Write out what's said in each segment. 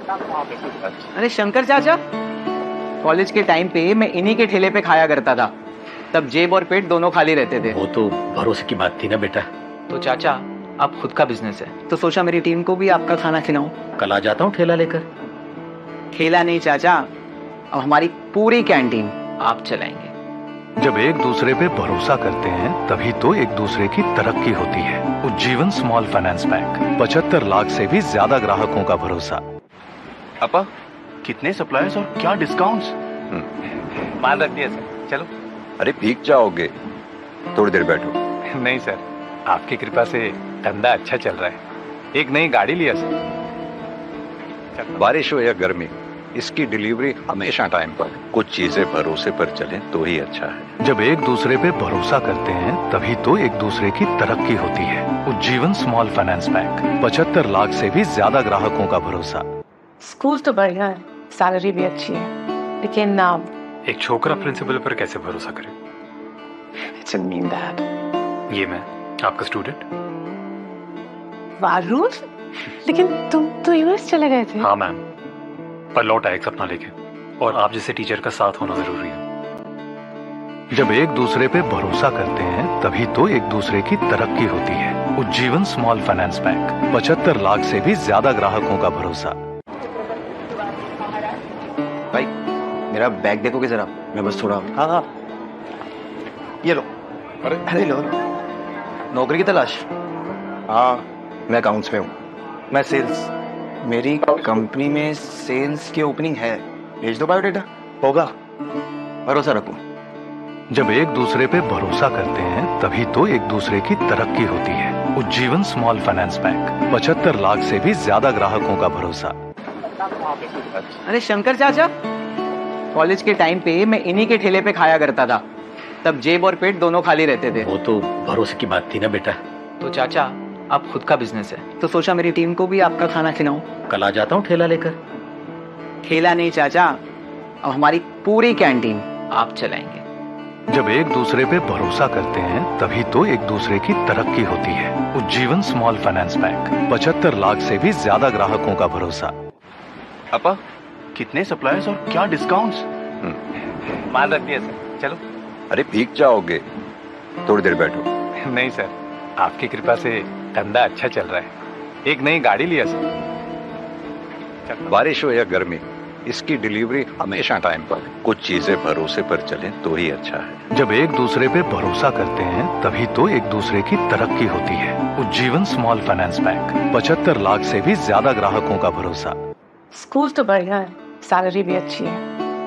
अरे शंकर चाचा, कॉलेज के टाइम पे मैं इन्हीं के ठेले पे खाया करता था। तब जेब और पेट दोनों खाली रहते थे। वो तो भरोसे की बात थी ना बेटा। तो चाचा, अब खुद का बिजनेस है तो सोचा मेरी टीम को भी आपका खाना खिलाऊं। कल आ जाता हूँ ठेला लेकर। ठेला नहीं चाचा, अब हमारी पूरी कैंटीन आप चलाएंगे। जब एक दूसरे पे भरोसा करते हैं तभी तो एक दूसरे की तरक्की होती है। Ujjivan small finance bank, 75 lakh से भी ज्यादा ग्राहकों का भरोसा। अपा, कितने सप्लायर्स और क्या डिस्काउंट्स? माल रख दिया सर, चलो। अरे भीग जाओगे, थोड़ी देर बैठो। नहीं सर, आपकी कृपा से धंधा अच्छा चल रहा है। एक नई गाड़ी लिया सर। बारिश हो या गर्मी, इसकी डिलीवरी हमेशा टाइम पर। कुछ चीजें भरोसे पर चलें तो ही अच्छा है। जब एक दूसरे पे भरोसा करते हैं तभी तो एक दूसरे की तरक्की होती है। Ujjivan small finance bank, 75 lakh से भी ज्यादा ग्राहकों का भरोसा। स्कूल तो बढ़िया है, सैलरी भी अच्छी है, लेकिन नाम। एक छोकरा प्रिंसिपल पर कैसे भरोसा करे? It's a mean dad. ये मैं, आपका स्टूडेंट। वारुण, लेकिन तुम तो यूएस चले गए थे। हाँ मैम, पर लौट आया एक सपना लेके, और आप जैसे टीचर का साथ होना जरूरी है। जब एक दूसरे पे भरोसा करते हैं तभी तो एक दूसरे की तरक्की होती है। Ujjivan small finance bank, 75 lakh से भी ज्यादा ग्राहकों का भरोसा। भाई मेरा बैग देखोगे जरा, मैं बस थोड़ा। हाँ, ये लो। अरे लो। नौकरी की तलाश? हाँ, मैं अकाउंट्स में हूँ। मैं सेल्स। मेरी कंपनी में सेल्स की ओपनिंग है, भेज दो बायोडेटा। होगा, भरोसा रखो। जब एक दूसरे पे भरोसा करते हैं तभी तो एक दूसरे की तरक्की होती है। Ujjivan small finance bank, 75 lakh से भी ज्यादा ग्राहकों का भरोसा। अरे शंकर चाचा, कॉलेज के टाइम पे मैं इन्हीं के ठेले पे खाया करता था। तब जेब और पेट दोनों खाली रहते थे। वो तो भरोसे की बात थी ना बेटा। तो चाचा, अब खुद का बिजनेस है तो सोचा मेरी टीम को भी आपका खाना खिलाऊं। कल आ जाता हूँ ठेला लेकर। ठेला नहीं चाचा, अब हमारी पूरी कैंटीन आप चलाएंगे। जब एक दूसरे पे भरोसा करते हैं तभी तो एक दूसरे की तरक्की होती है। Ujjivan small finance bank, 75 lakh से भी ज्यादा ग्राहकों का भरोसा। अपा, कितने सप्लायर्स और क्या डिस्काउंट्स? माल रख दिया सर, चलो। अरे भीग जाओगे, थोड़ी देर बैठो। नहीं सर, आपकी कृपा से धंधा अच्छा चल रहा है। एक नई गाड़ी लिया सर। बारिश हो या गर्मी, इसकी डिलीवरी हमेशा टाइम पर। कुछ चीजें भरोसे पर चलें तो ही अच्छा है। जब एक दूसरे पे भरोसा करते हैं तभी तो एक दूसरे की तरक्की होती है। Ujjivan small finance bank, 75 lakh से भी ज्यादा ग्राहकों का भरोसा। स्कूल तो बढ़िया है, सैलरी भी अच्छी है,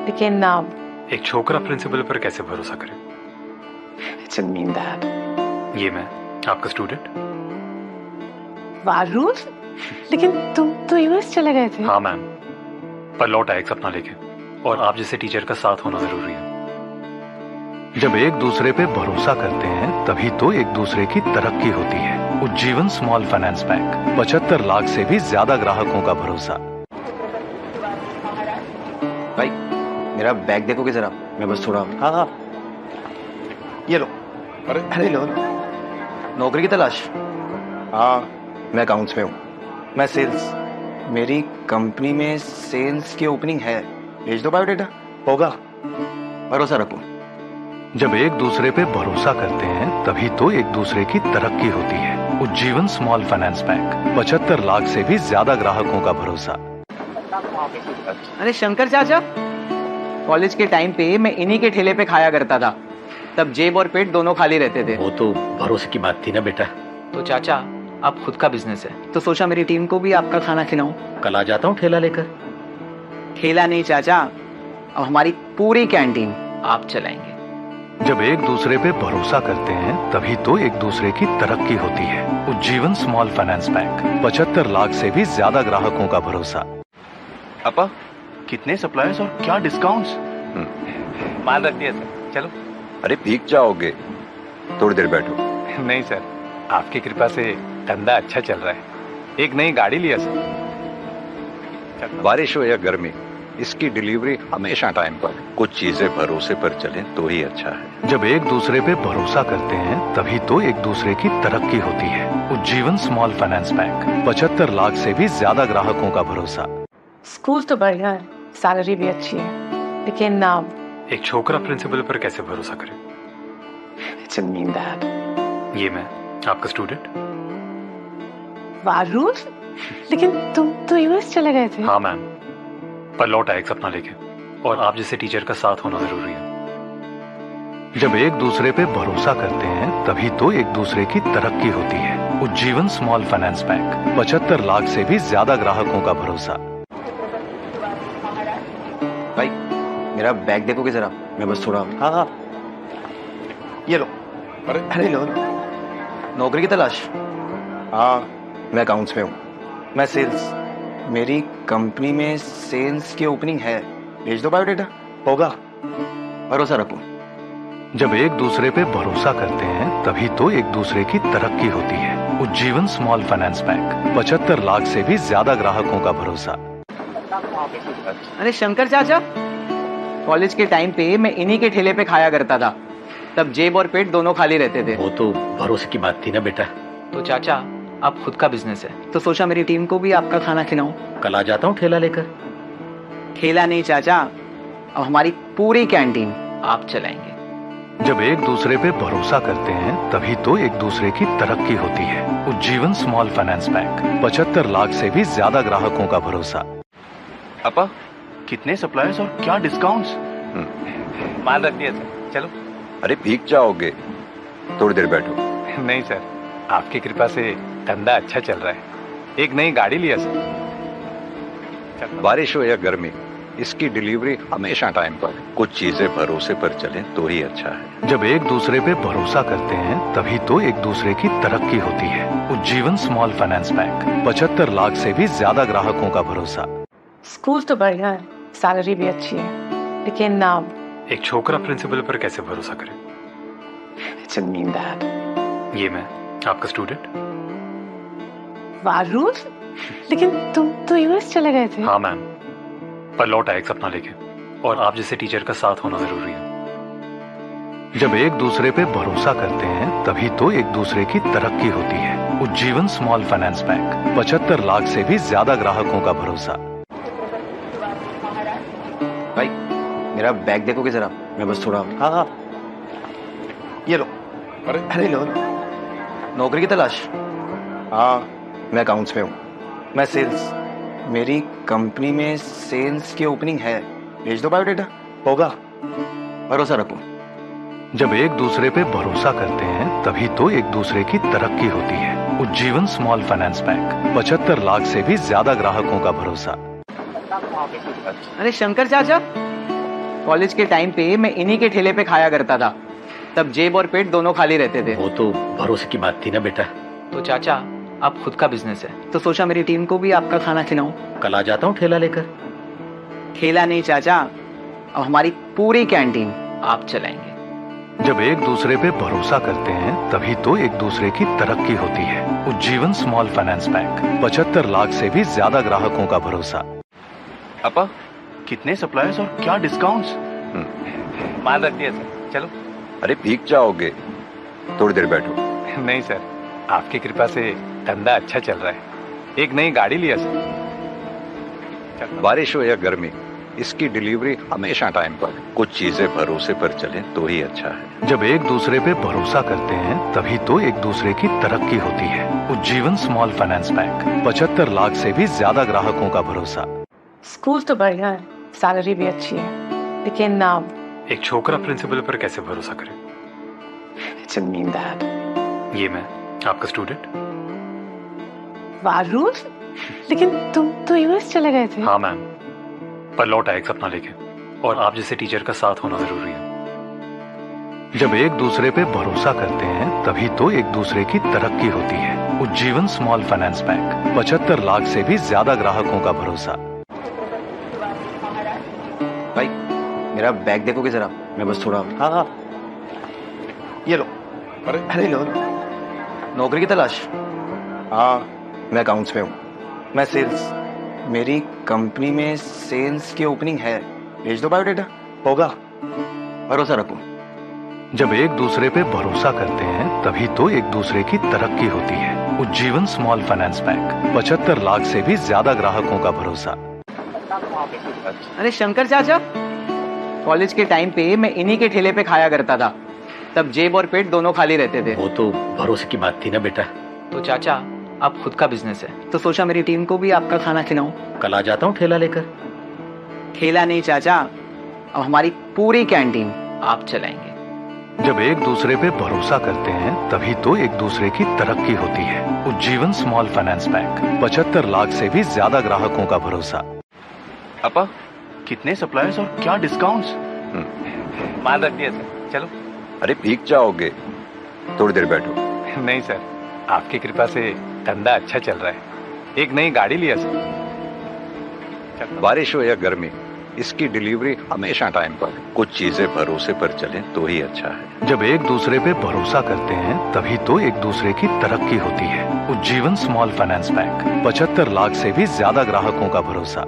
लेकिन नाम। एक छोकरा प्रिंसिपल पर कैसे भरोसा करे? It's a mean dad. ये मैं, आपका स्टूडेंट। वारुण, लेकिन तुम तो यूएस चले गए थे। हाँ मैम, पर लौट आया एक सपना लेके, और आप जैसे टीचर का साथ होना जरूरी है। जब एक दूसरे पे भरोसा करते हैं तभी तो एक दूसरे की तरक्की होती है। Ujjivan small finance bank, 75 lakh से भी ज्यादा ग्राहकों का भरोसा। भाई मेरा बैग देखोगे जरा, मैं बस थोड़ा। हाँ, ये लो। अरे लो। नौकरी की तलाश? हाँ, मैं अकाउंट्स में हूँ। मैं सेल्स। मेरी कंपनी में सेल्स की ओपनिंग है, भेज दो बायोडेटा। होगा, भरोसा रखो। जब एक दूसरे पे भरोसा करते हैं तभी तो एक दूसरे की तरक्की होती है। Ujjivan small finance bank, 75 lakh से भी ज्यादा ग्राहकों का भरोसा। अरे शंकर चाचा, कॉलेज के टाइम पे मैं इन्हीं के ठेले पे खाया करता था। तब जेब और पेट दोनों खाली रहते थे। वो तो भरोसे की बात थी ना बेटा। तो चाचा, अब खुद का बिजनेस है तो सोचा मेरी टीम को भी आपका खाना खिलाऊं। कल आ जाता हूँ ठेला लेकर। ठेला नहीं चाचा, अब हमारी पूरी कैंटीन आप चलाएंगे। जब एक दूसरे पे भरोसा करते हैं तभी तो एक दूसरे की तरक्की होती है। Ujjivan small finance bank, 75 lakh से भी ज्यादा ग्राहकों का भरोसा। अपा, कितने सप्लायर्स और क्या डिस्काउंट्स? माल रख दिया सर, चलो। अरे भीग जाओगे, थोड़ी देर बैठो। नहीं सर, आपकी कृपा से धंधा अच्छा चल रहा है। एक नई गाड़ी लिया सर। बारिश हो या गर्मी, इसकी डिलीवरी हमेशा टाइम पर। कुछ चीजें भरोसे पर चलें तो ही अच्छा है। जब एक दूसरे पे भरोसा करते हैं तभी तो एक दूसरे की तरक्की होती है। Ujjivan small finance bank, 75 lakh से भी ज्यादा ग्राहकों का भरोसा। स्कूल तो बढ़िया है, सैलरी भी अच्छी है, लेकिन नाम एक छोकरा प्रिंसिपल पर कैसे भरोसा करे? इट्स मीन दैट ये मैं आपका स्टूडेंट। वारुण, लेकिन तुम तो यूएस चले गए थे। हाँ मैम, पर लौट आया एक सपना लेके, और आप जैसे टीचर का साथ होना जरूरी है। जब एक दूसरे पे भरोसा करते हैं तभी तो एक दूसरे की तरक्की होती है। Ujjivan small finance bank, 75 lakh से भी ज्यादा ग्राहकों का भरोसा। भाई मेरा बैग देखोगे जरा, मैं बस थोड़ा। हाँ, ये लो। अरे लो, नौकरी की तलाश। हाँ, मैं अकाउंट्स में हूँ। मैं सेल्स, मेरी कंपनी में सेल्स की ओपनिंग है। भेज दो बायोडेटा, होगा, भरोसा रखो। जब एक दूसरे पे भरोसा करते हैं तभी तो एक दूसरे की तरक्की होती है। Ujjivan small finance bank, 75 lakh से भी ज्यादा ग्राहकों का भरोसा। अरे शंकर चाचा, कॉलेज के टाइम पे मैं इन्हीं के ठेले पे खाया करता था। तब जेब और पेट दोनों खाली रहते थे। वो तो भरोसे की बात थी ना बेटा। तो चाचा, अब खुद का बिजनेस है, तो सोचा मेरी टीम को भी आपका खाना खिलाऊं। कल आ जाता हूँ ठेला लेकर। ठेला नहीं चाचा, अब हमारी पूरी कैंटीन आप चलाएंगे। जब एक दूसरे पे भरोसा करते हैं तभी तो एक दूसरे की तरक्की होती है। Ujjivan small finance bank, 75 lakh से भी ज्यादा ग्राहकों का भरोसा। आपा, कितने सप्लायर्स और क्या डिस्काउंट्स? माल रख दिया सर, चलो। अरे भीग जाओगे, थोड़ी देर बैठो। नहीं सर, आपकी कृपा से धंधा अच्छा चल रहा है। एक नई गाड़ी लिया सर। बारिश हो या गर्मी, इसकी डिलीवरी हमेशा टाइम पर। कुछ चीजें भरोसे पर चलें तो ही अच्छा है। जब एक दूसरे पे भरोसा करते हैं तभी तो एक दूसरे की तरक्की होती है। Ujjivan small finance bank, 75 lakh से भी ज्यादा ग्राहकों का भरोसा। स्कूल तो बढ़िया है, सैलरी भी अच्छी है, लेकिन नाम एक छोकरा प्रिंसिपल पर कैसे भरोसा करे? इट्स मीन दैट ये मैं आपका स्टूडेंट। वारुण, लेकिन तुम तो यूएस चले गए थे। हाँ मैम, पर लौट आया एक सपना लेके, और आप जैसे टीचर का साथ होना जरूरी है। जब एक दूसरे पे भरोसा करते हैं तभी तो एक दूसरे की तरक्की होती है। Ujjivan small finance bank, 75 lakh से भी ज्यादा ग्राहकों का भरोसा। भाई मेरा बैग देखोगे जरा, मैं बस थोड़ा। हाँ, ये लो। अरे लो, नौकरी की तलाश। हाँ, मैं अकाउंट्स में हूँ। मैं सेल्स, मेरी कंपनी में सेल्स की ओपनिंग है। भेज दो बायोडेटा, होगा, भरोसा रखो। जब एक दूसरे पे भरोसा करते हैं तभी तो एक दूसरे की तरक्की होती है। Ujjivan small finance bank, 75 lakh से भी ज्यादा ग्राहकों का भरोसा। अरे शंकर चाचा, कॉलेज के टाइम पे मैं इन्हीं के ठेले पे खाया करता था। तब जेब और पेट दोनों खाली रहते थे। वो तो भरोसे की बात थी ना बेटा। तो चाचा, अब खुद का बिजनेस है, तो सोचा मेरी टीम को भी आपका खाना खिलाऊं। कल आ जाता हूँ ठेला लेकर। ठेला नहीं चाचा, अब हमारी पूरी कैंटीन आप चलाएंगे। जब एक दूसरे पे भरोसा करते हैं तभी तो एक दूसरे की तरक्की होती है। Ujjivan small finance bank, 75 lakh से भी ज्यादा ग्राहकों का भरोसा। आपा, कितने सप्लायर्स और क्या डिस्काउंट्स? माल रख दिया सर, चलो। अरे भीग जाओगे, थोड़ी देर बैठो। नहीं सर, आपकी कृपा से धंधा अच्छा चल रहा है। एक नई गाड़ी लिया सर। बारिश हो या गर्मी, इसकी डिलीवरी हमेशा टाइम पर। कुछ चीजें भरोसे पर चलें तो ही अच्छा है। जब एक दूसरे पे भरोसा करते हैं तभी तो एक दूसरे की तरक्की होती है। Ujjivan small finance bank, 75 lakh से भी ज्यादा ग्राहकों का भरोसा। स्कूल तो बढ़िया है, सैलरी भी अच्छी है, लेकिन नाम एक छोकरा प्रिंसिपल पर कैसे भरोसा करे? इट्स मीन दैट ये मैं आपका स्टूडेंट। वारुण, लेकिन तुम तो यूएस चले गए थे। हाँ मैम, पर लौट आया एक सपना लेके, और आप जैसे टीचर का साथ होना जरूरी है। जब एक दूसरे पे भरोसा करते हैं तभी तो एक दूसरे की तरक्की होती है। Ujjivan small finance bank, 75 lakh से भी ज्यादा ग्राहकों का भरोसा। भाई मेरा बैग देखोगे जरा, मैं बस थोड़ा। हाँ, ये लो। अरे लो, नौकरी की तलाश। हाँ, मैं अकाउंट्स में हूँ। मैं सेल्स, मेरी कंपनी में सेल्स की ओपनिंग है। भेज दो बायोडेटा, होगा, भरोसा रखो। जब एक दूसरे पे भरोसा करते हैं तभी तो एक दूसरे की तरक्की होती है। Ujjivan small finance bank, 75 lakh से भी ज्यादा ग्राहकों का भरोसा। अरे शंकर चाचा, कॉलेज के टाइम पे मैं इन्हीं के ठेले पे खाया करता था। तब जेब और पेट दोनों खाली रहते थे। वो तो भरोसे की बात थी ना बेटा। तो चाचा, अब खुद का बिजनेस है तो सोचा मेरी टीम को भी आपका खाना खिलाऊं। कल आ जाता हूँ ठेला लेकर। ठेला नहीं चाचा, अब हमारी पूरी कैंटीन आप चलाएंगे। जब एक दूसरे पे भरोसा करते हैं तभी तो एक दूसरे की तरक्की होती है। Ujjivan small finance bank, 75 lakh से भी ज्यादा ग्राहकों का भरोसा। पापा कितने सप्लायर्स और क्या डिस्काउंट्स? माल रख दिया सर, चलो। अरे भीग जाओगे, थोड़ी देर बैठो। नहीं सर, आपकी कृपा से धंधा अच्छा चल रहा है। एक नई गाड़ी लिया सर। बारिश हो या गर्मी, इसकी डिलीवरी हमेशा टाइम पर। कुछ चीजें भरोसे पर चलें तो ही अच्छा है। जब एक दूसरे पे भरोसा करते हैं तभी तो एक दूसरे की तरक्की होती है। Ujjivan small finance bank, 75 lakh से भी ज्यादा ग्राहकों का भरोसा।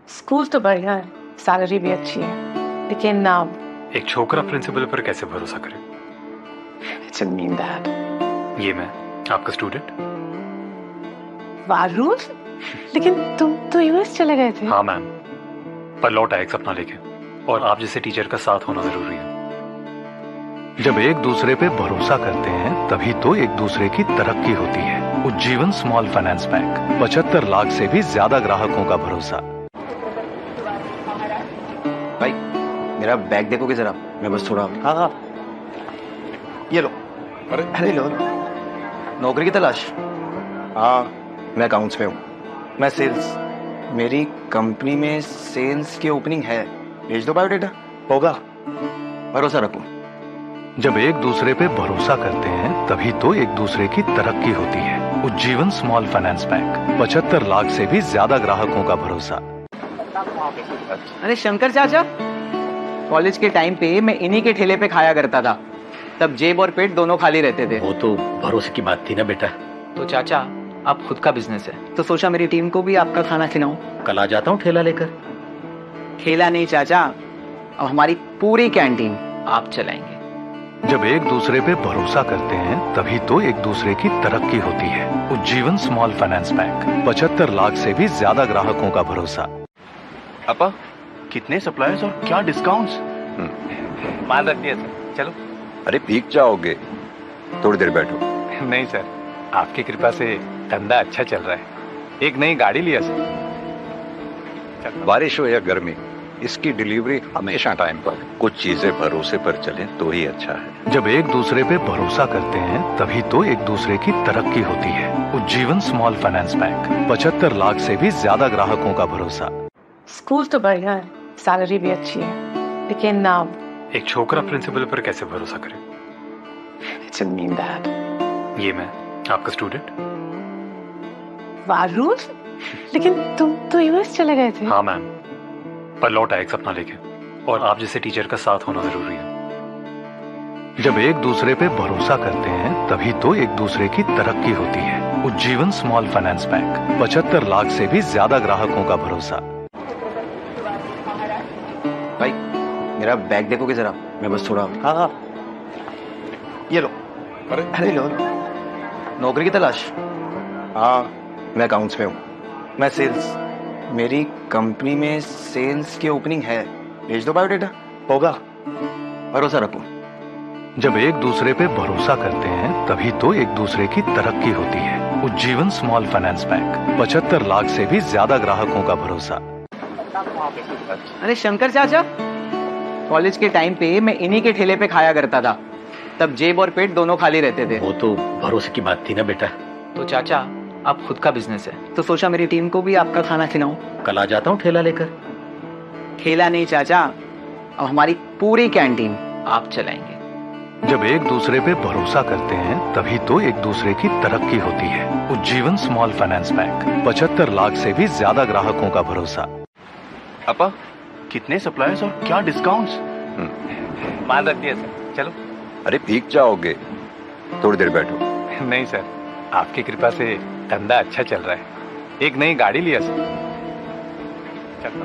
स्कूल तो बढ़िया है, सैलरी भी अच्छी है, लेकिन नाम एक छोकरा प्रिंसिपल पर कैसे भरोसा करे? It's a mean that. ये मैं आपका स्टूडेंट। वारुण, लेकिन तुम तो यूएस चले गए थे। हाँ मैम, पर लौट आया एक सपना लेके, और आप जैसे टीचर का साथ होना जरूरी है। जब एक दूसरे पे भरोसा करते हैं तभी तो एक दूसरे की तरक्की होती है। Ujjivan small finance bank, 75 lakh से भी ज्यादा ग्राहकों का भरोसा। भाई मेरा बैग देखोगे जरा, मैं बस थोड़ा। हाँ, ये लो। अरे लो, नौकरी की तलाश। हाँ, मैं अकाउंट्स में हूँ। मैं सेल्स, मेरी कंपनी में सेल्स की ओपनिंग है। भेज दो बायोडेटा, होगा, भरोसा रखो। जब एक दूसरे पे भरोसा करते हैं तभी तो एक दूसरे की तरक्की होती है। Ujjivan small finance bank, 75 lakh से भी ज्यादा ग्राहकों का भरोसा। अरे शंकर चाचा, कॉलेज के टाइम पे मैं इन्हीं के ठेले पे खाया करता था। तब जेब और पेट दोनों खाली रहते थे। वो तो भरोसे की बात थी ना बेटा। तो चाचा, अब खुद का बिजनेस है तो सोचा मेरी टीम को भी आपका खाना खिलाऊं। कल आ जाता हूँ ठेला लेकर। ठेला नहीं चाचा, अब हमारी पूरी कैंटीन आप चलाएंगे। जब एक दूसरे पे भरोसा करते हैं तभी तो एक दूसरे की तरक्की होती है। Ujjivan small finance bank, 75 lakh से भी ज्यादा ग्राहकों का भरोसा। पापा कितने सप्लायर्स और क्या डिस्काउंट्स? माल रख दिया सर, चलो। अरे भीग जाओगे, थोड़ी देर बैठो। नहीं सर, आपकी कृपा से धंधा अच्छा चल रहा है। एक नई गाड़ी लिया सर। बारिश हो या गर्मी, इसकी डिलीवरी हमेशा टाइम पर। कुछ चीजें भरोसे पर चलें तो ही अच्छा है। जब एक दूसरे पे भरोसा करते हैं तभी तो एक दूसरे की तरक्की होती है। Ujjivan small finance bank, 75 lakh से भी ज्यादा ग्राहकों का भरोसा। स्कूल तो बढ़िया है, सैलरी भी अच्छी है, लेकिन नाम एक छोकरा प्रिंसिपल पर कैसे भरोसा करे? It's a mean that. ये मैं आपका स्टूडेंट। वारुण, लेकिन तुम तो यूएस चले गए थे। हाँ मैम, पर लौट आया एक सपना लेके, और आप जैसे टीचर का साथ होना जरूरी है। जब एक दूसरे पे भरोसा करते हैं तभी तो एक दूसरे की तरक्की होती है। Ujjivan small finance bank, 75 lakh से भी ज्यादा ग्राहकों का भरोसा। भाई मेरा बैग देखोगे जरा, मैं बस थोड़ा। हाँ, ये लो। अरे लो, नौकरी की तलाश। हाँ, मैं अकाउंट्स में हूँ। मैं सेल्स, मेरी कंपनी में सेल्स की ओपनिंग है। भेज दो बायोडेटा, होगा, भरोसा रखो। जब एक दूसरे पे भरोसा करते हैं तभी तो एक दूसरे की तरक्की होती है। Ujjivan small finance bank, 75 lakh से भी ज्यादा ग्राहकों का भरोसा। अरे शंकर चाचा, कॉलेज के टाइम पे मैं इन्हीं के ठेले पे खाया करता था। तब जेब और पेट दोनों खाली रहते थे। वो तो भरोसे की बात थी ना बेटा। तो चाचा, अब खुद का बिजनेस है तो सोचा मेरी टीम को भी आपका खाना खिलाऊं। कल आ जाता हूँ ठेला लेकर। ठेला नहीं चाचा, अब हमारी पूरी कैंटीन आप चलाएंगे। जब एक दूसरे पे भरोसा करते हैं तभी तो एक दूसरे की तरक्की होती है। Ujjivan small finance bank, 75 lakh से भी ज्यादा ग्राहकों का भरोसा। पापा कितने सप्लायर्स और क्या डिस्काउंट्स? माल रख दिया सर, चलो। अरे भीग जाओगे, थोड़ी देर बैठो। नहीं सर, आपकी कृपा से धंधा अच्छा चल रहा है। एक नई गाड़ी लिया सर।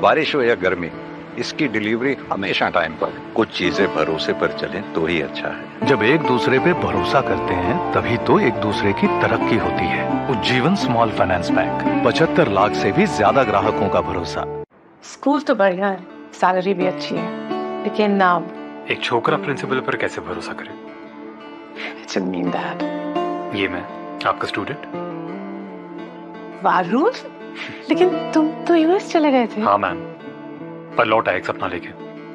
बारिश हो या गर्मी, इसकी डिलीवरी हमेशा टाइम पर। कुछ चीजें भरोसे पर चलें तो ही अच्छा है। जब एक दूसरे पे भरोसा करते हैं तभी तो एक दूसरे की तरक्की होती है। Ujjivan small finance bank, 75 lakh से भी ज्यादा ग्राहकों का भरोसा। स्कूल तो बढ़िया है, सैलरी भी अच्छी है, लेकिन नाम एक छोकरा प्रिंसिपल पर कैसे भरोसा करे? इट्स मीन दैट ये मैं आपका स्टूडेंट। वारुण, लेकिन तुम तो यूएस चले गए थे। हाँ मैम, पर लौट आया एक सपना लेके,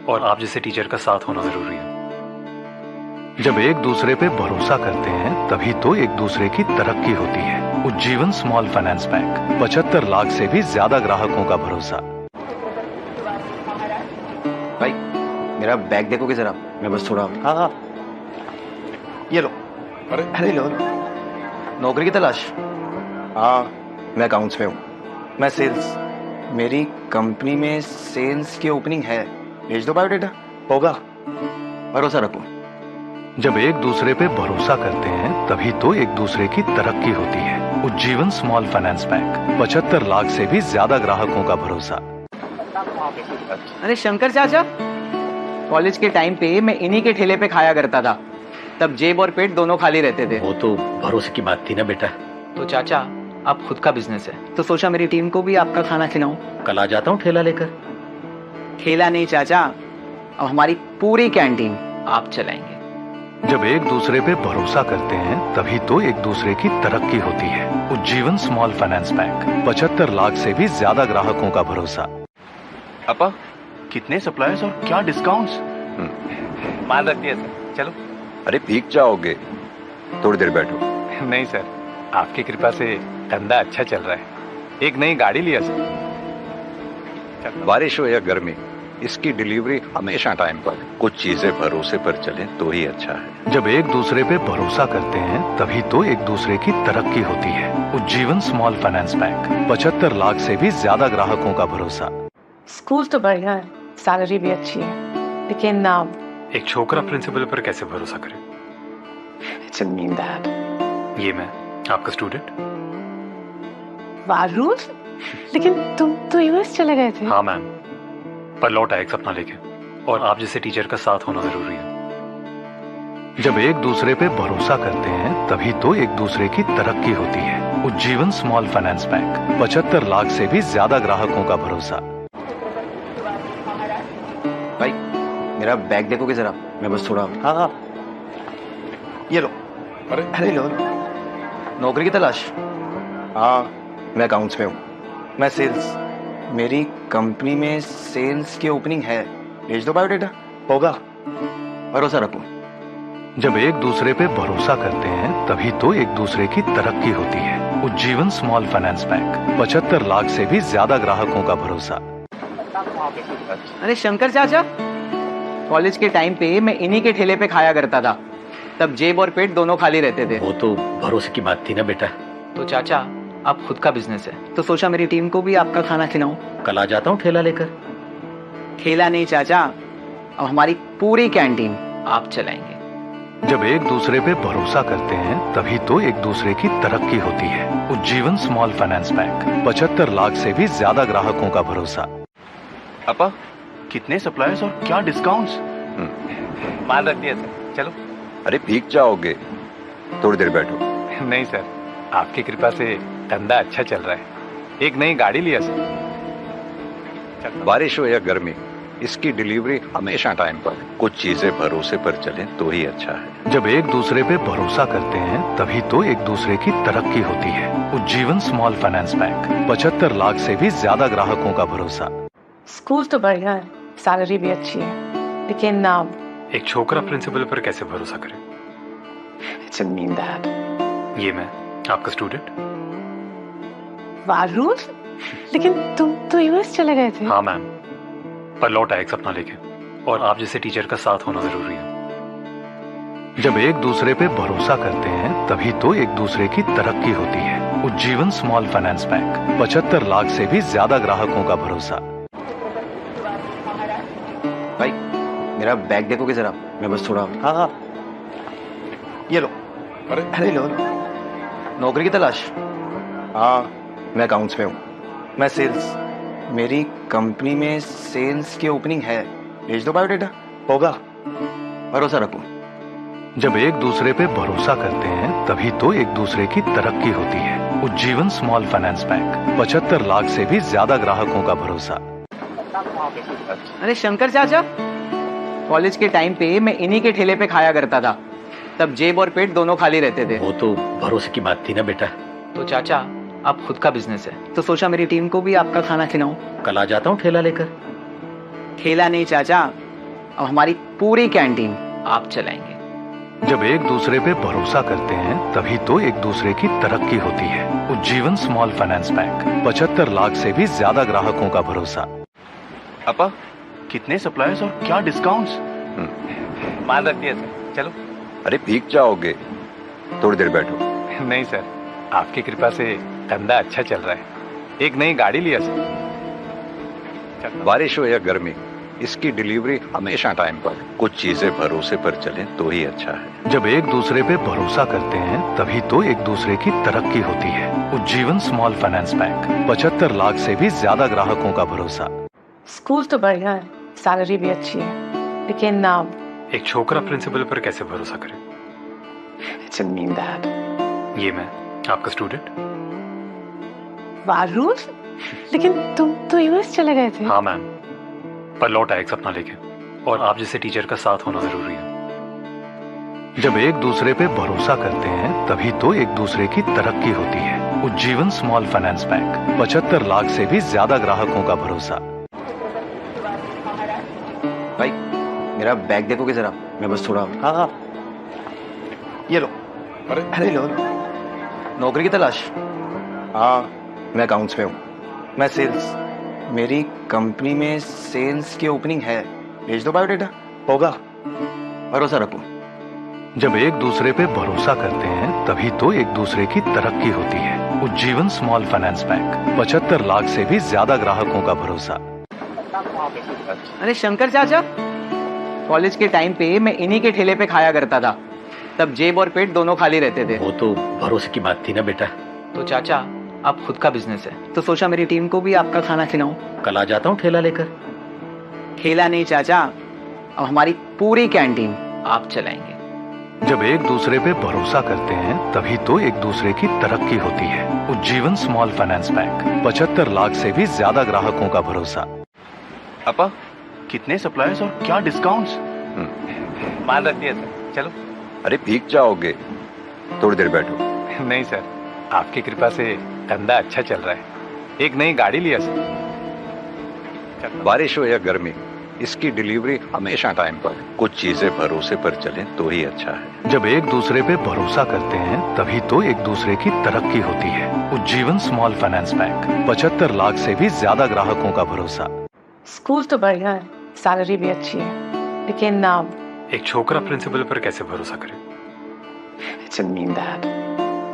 और आप जैसे टीचर का साथ होना जरूरी है। जब एक दूसरे पे भरोसा करते हैं तभी तो एक दूसरे की तरक्की होती है। Ujjivan small finance bank, 75 lakh से भी ज्यादा ग्राहकों का भरोसा। भाई मेरा बैग देखोगे जरा, मैं बस थोड़ा। हाँ, ये लो। अरे लो, नौकरी की तलाश। हाँ, मैं अकाउंट्स में हूँ। मैं सेल्स, मेरी कंपनी में सेल्स की ओपनिंग है। भेज दो बायोडेटा, होगा, भरोसा रखो। जब एक दूसरे पे भरोसा करते हैं तभी तो एक दूसरे की तरक्की होती है। Ujjivan small finance bank, 75 lakh से भी ज्यादा ग्राहकों का भरोसा। अरे शंकर चाचा, कॉलेज के टाइम पे मैं इन्हीं के ठेले पे खाया करता था। तब जेब और पेट दोनों खाली रहते थे। वो तो भरोसे की बात थी ना बेटा। तो चाचा, आप खुद का बिजनेस है तो सोचा मेरी टीम को भी आपका खाना खिलाऊं। कल आ जाता हूँ ठेला लेकर। ठेला नहीं चाचा, अब हमारी पूरी कैंटीन आप चलाएंगे। जब एक दूसरे पे भरोसा करते हैं तभी तो एक दूसरे की तरक्की होती है। Ujjivan small finance bank, 75 lakh से भी ज्यादा ग्राहकों का भरोसा। अपा, कितने सप्लायर्स और क्या डिस्काउंट्स? मान रख दिया सर, चलो। अरे भीग जाओगे, थोड़ी देर बैठो। नहीं सर, आपकी कृपा से धंधा अच्छा चल रहा है। एक नई गाड़ी लिया सर। बारिश हो या गर्मी, इसकी डिलीवरी हमेशा टाइम पर। कुछ चीजें भरोसे पर चलें तो ही अच्छा है। जब एक दूसरे पे भरोसा करते हैं तभी तो एक दूसरे की तरक्की होती है। Ujjivan small finance bank, 75 lakh से भी ज्यादा ग्राहकों का भरोसा। स्कूल तो बढ़िया है, सैलरी भी अच्छी है, लेकिन नाम एक छोकरा प्रिंसिपल पर कैसे भरोसा करे? इट्स मीन दैट ये मैं आपका स्टूडेंट। वारुण, लेकिन तुम तो यूएस चले गए थे। हाँ मैम, पर लौट आया एक सपना लेके, और आप जैसे टीचर का साथ होना जरूरी है। जब एक दूसरे पे भरोसा करते हैं तभी तो एक दूसरे की तरक्की होती है। Ujjivan small finance bank, 75 lakh से भी ज्यादा ग्राहकों का भरोसा। भाई मेरा बैग देखोगे जरा, मैं बस थोड़ा। हाँ, ये लो। अरे लो, नौकरी की तलाश। हाँ, मैं अकाउंट्स में हूँ। मैं सेल्स, मेरी कंपनी में सेल्स की ओपनिंग है। भेज दो बायोडेटा, होगा, भरोसा रखो। जब एक दूसरे पे भरोसा करते हैं तभी तो एक दूसरे की तरक्की होती है। Ujjivan small finance bank, 75 lakh से भी ज्यादा ग्राहकों का भरोसा। अरे शंकर चाचा, कॉलेज के टाइम पे मैं इन्हीं के ठेले पे खाया करता था। तब जेब और पेट दोनों खाली रहते थे। वो तो भरोसे की बात थी ना बेटा। तो चाचा, आप खुद का बिजनेस है तो सोचा मेरी टीम को भी आपका खाना खिलाऊं। कल आ जाता हूँ ठेला लेकर। ठेला नहीं चाचा, अब हमारी पूरी कैंटीन आप चलाएंगे। जब एक दूसरे पे भरोसा करते हैं तभी तो एक दूसरे की तरक्की होती है। Ujjivan small finance bank, 75 lakh से भी ज्यादा ग्राहकों का भरोसा। अपा, कितने सप्लायर्स और क्या डिस्काउंट्स? मान रख दिया सर, चलो। अरे भीग जाओगे, थोड़ी देर बैठो। नहीं सर, आपकी कृपा से धंधा अच्छा चल रहा है। एक नई गाड़ी लिया सर। बारिश हो या गर्मी, इसकी डिलीवरी हमेशा टाइम पर। कुछ चीजें भरोसे पर चलें तो ही अच्छा है। जब एक दूसरे पे भरोसा करते हैं तभी तो एक दूसरे की तरक्की होती है। Ujjivan small finance bank, 75 lakh से भी ज्यादा ग्राहकों का भरोसा। स्कूल तो बढ़िया है, सैलरी भी अच्छी है, लेकिन नाम एक छोकरा प्रिंसिपल पर कैसे भरोसा करे? इट्स मीन दैट ये मैं आपका स्टूडेंट। वारुण, लेकिन तुम तो यूएस चले गए थे। हाँ मैम, पर लौट आया एक सपना लेके, और आप जैसे टीचर का साथ होना जरूरी है। जब एक दूसरे पे भरोसा करते हैं तभी तो एक दूसरे की तरक्की होती है। Ujjivan small finance bank, 75 lakh से भी ज्यादा ग्राहकों का भरोसा। भाई मेरा बैग देखोगे जरा, मैं बस थोड़ा। हाँ, ये लो। अरे लो, नौकरी की तलाश। हाँ, मैं अकाउंट्स में हूँ। मैं सेल्स, मेरी कंपनी में सेल्स की ओपनिंग है। भेज दो बायोडेटा, होगा, भरोसा रखो। जब एक दूसरे पे भरोसा करते हैं तभी तो एक दूसरे की तरक्की होती है। Ujjivan small finance bank, 75 lakh से भी ज्यादा ग्राहकों का भरोसा। अरे शंकर चाचा, कॉलेज के टाइम पे मैं इन्हीं के ठेले पे खाया करता था। तब जेब और पेट दोनों खाली रहते थे। वो तो भरोसे की बात थी ना बेटा। तो चाचा, आप खुद का बिजनेस है तो सोचा मेरी टीम को भी आपका खाना खिलाऊं। कल आ जाता हूँ ठेला लेकर। ठेला नहीं चाचा, अब हमारी पूरी कैंटीन आप चलाएंगे। जब एक दूसरे पे भरोसा करते हैं तभी तो एक दूसरे की तरक्की होती है। Ujjivan small finance bank, 75 lakh से भी ज्यादा ग्राहकों का भरोसा। पापा कितने सप्लायर्स और क्या डिस्काउंट्स? मान रखती है सर, चलो। अरे भीग जाओगे, थोड़ी देर बैठो। नहीं सर, आपकी कृपा से धंधा अच्छा चल रहा है। एक नई गाड़ी लिया सर। बारिश हो या गर्मी, इसकी डिलीवरी हमेशा टाइम पर। कुछ चीजें भरोसे पर चलें तो ही अच्छा है। जब एक दूसरे पे भरोसा करते हैं तभी तो एक दूसरे की तरक्की होती है। Ujjivan small finance bank, 75 lakh से भी ज्यादा ग्राहकों का भरोसा। स्कूल तो बढ़िया है, सैलरी भी अच्छी है, लेकिन नाम एक छोकरा प्रिंसिपल पर कैसे भरोसा करे? It's a mean that. ये मैं आपका स्टूडेंट। वारूल, लेकिन तुम तो यूएस चले गए थे। हाँ मैम, पर लौट आया एक सपना लेके, और आप जैसे टीचर का साथ होना जरूरी है। जब एक दूसरे पे भरोसा करते हैं तभी तो एक दूसरे की तरक्की होती है। Ujjivan small finance bank, 75 lakh से भी ज्यादा ग्राहकों का भरोसा। भाई मेरा बैग देखोगे जरा, मैं बस थोड़ा। हाँ, ये लो। अरे लो, नौकरी की तलाश? हाँ, मैं अकाउंट्स में हूँ। मैं सेल्स, मेरी कंपनी में सेल्स की ओपनिंग है। भेज दो बायोडेटा, होगा, भरोसा रखो। जब एक दूसरे पे भरोसा करते हैं तभी तो एक दूसरे की तरक्की होती है। Ujjivan small finance bank, 75 lakh से भी ज्यादा ग्राहकों का भरोसा। अरे शंकर चाचा, कॉलेज के टाइम पे मैं इन्हीं के ठेले पे खाया करता था। तब जेब और पेट दोनों खाली रहते थे। वो तो भरोसे की बात थी ना बेटा। तो चाचा, आप खुद का बिजनेस है तो सोचा मेरी टीम को भी आपका खाना खिलाऊं। कल आ जाता हूँ ठेला लेकर। ठेला नहीं चाचा, अब हमारी पूरी कैंटीन आप चलाएंगे। जब एक दूसरे पे भरोसा करते हैं तभी तो एक दूसरे की तरक्की होती है। Ujjivan small finance bank, 75 lakh से भी ज्यादा ग्राहकों का भरोसा। पापा कितने सप्लायर्स और क्या डिस्काउंट्स? मान रखती है सर, चलो। अरे भीग जाओगे, थोड़ी देर बैठो। नहीं सर, आपकी कृपा से धंधा अच्छा चल रहा है। एक नई गाड़ी लिया सर। बारिश हो या गर्मी, इसकी डिलीवरी हमेशा टाइम पर। कुछ चीजें भरोसे पर चलें तो ही अच्छा है। जब एक दूसरे पे भरोसा करते हैं तभी तो एक दूसरे की तरक्की होती है। Ujjivan small finance bank, 75 lakh से भी ज्यादा ग्राहकों का भरोसा। स्कूल तो बढ़िया है, सैलरी भी अच्छी है, लेकिन नाम एक छोकरा प्रिंसिपल पर कैसे भरोसा करे? It's a mean that.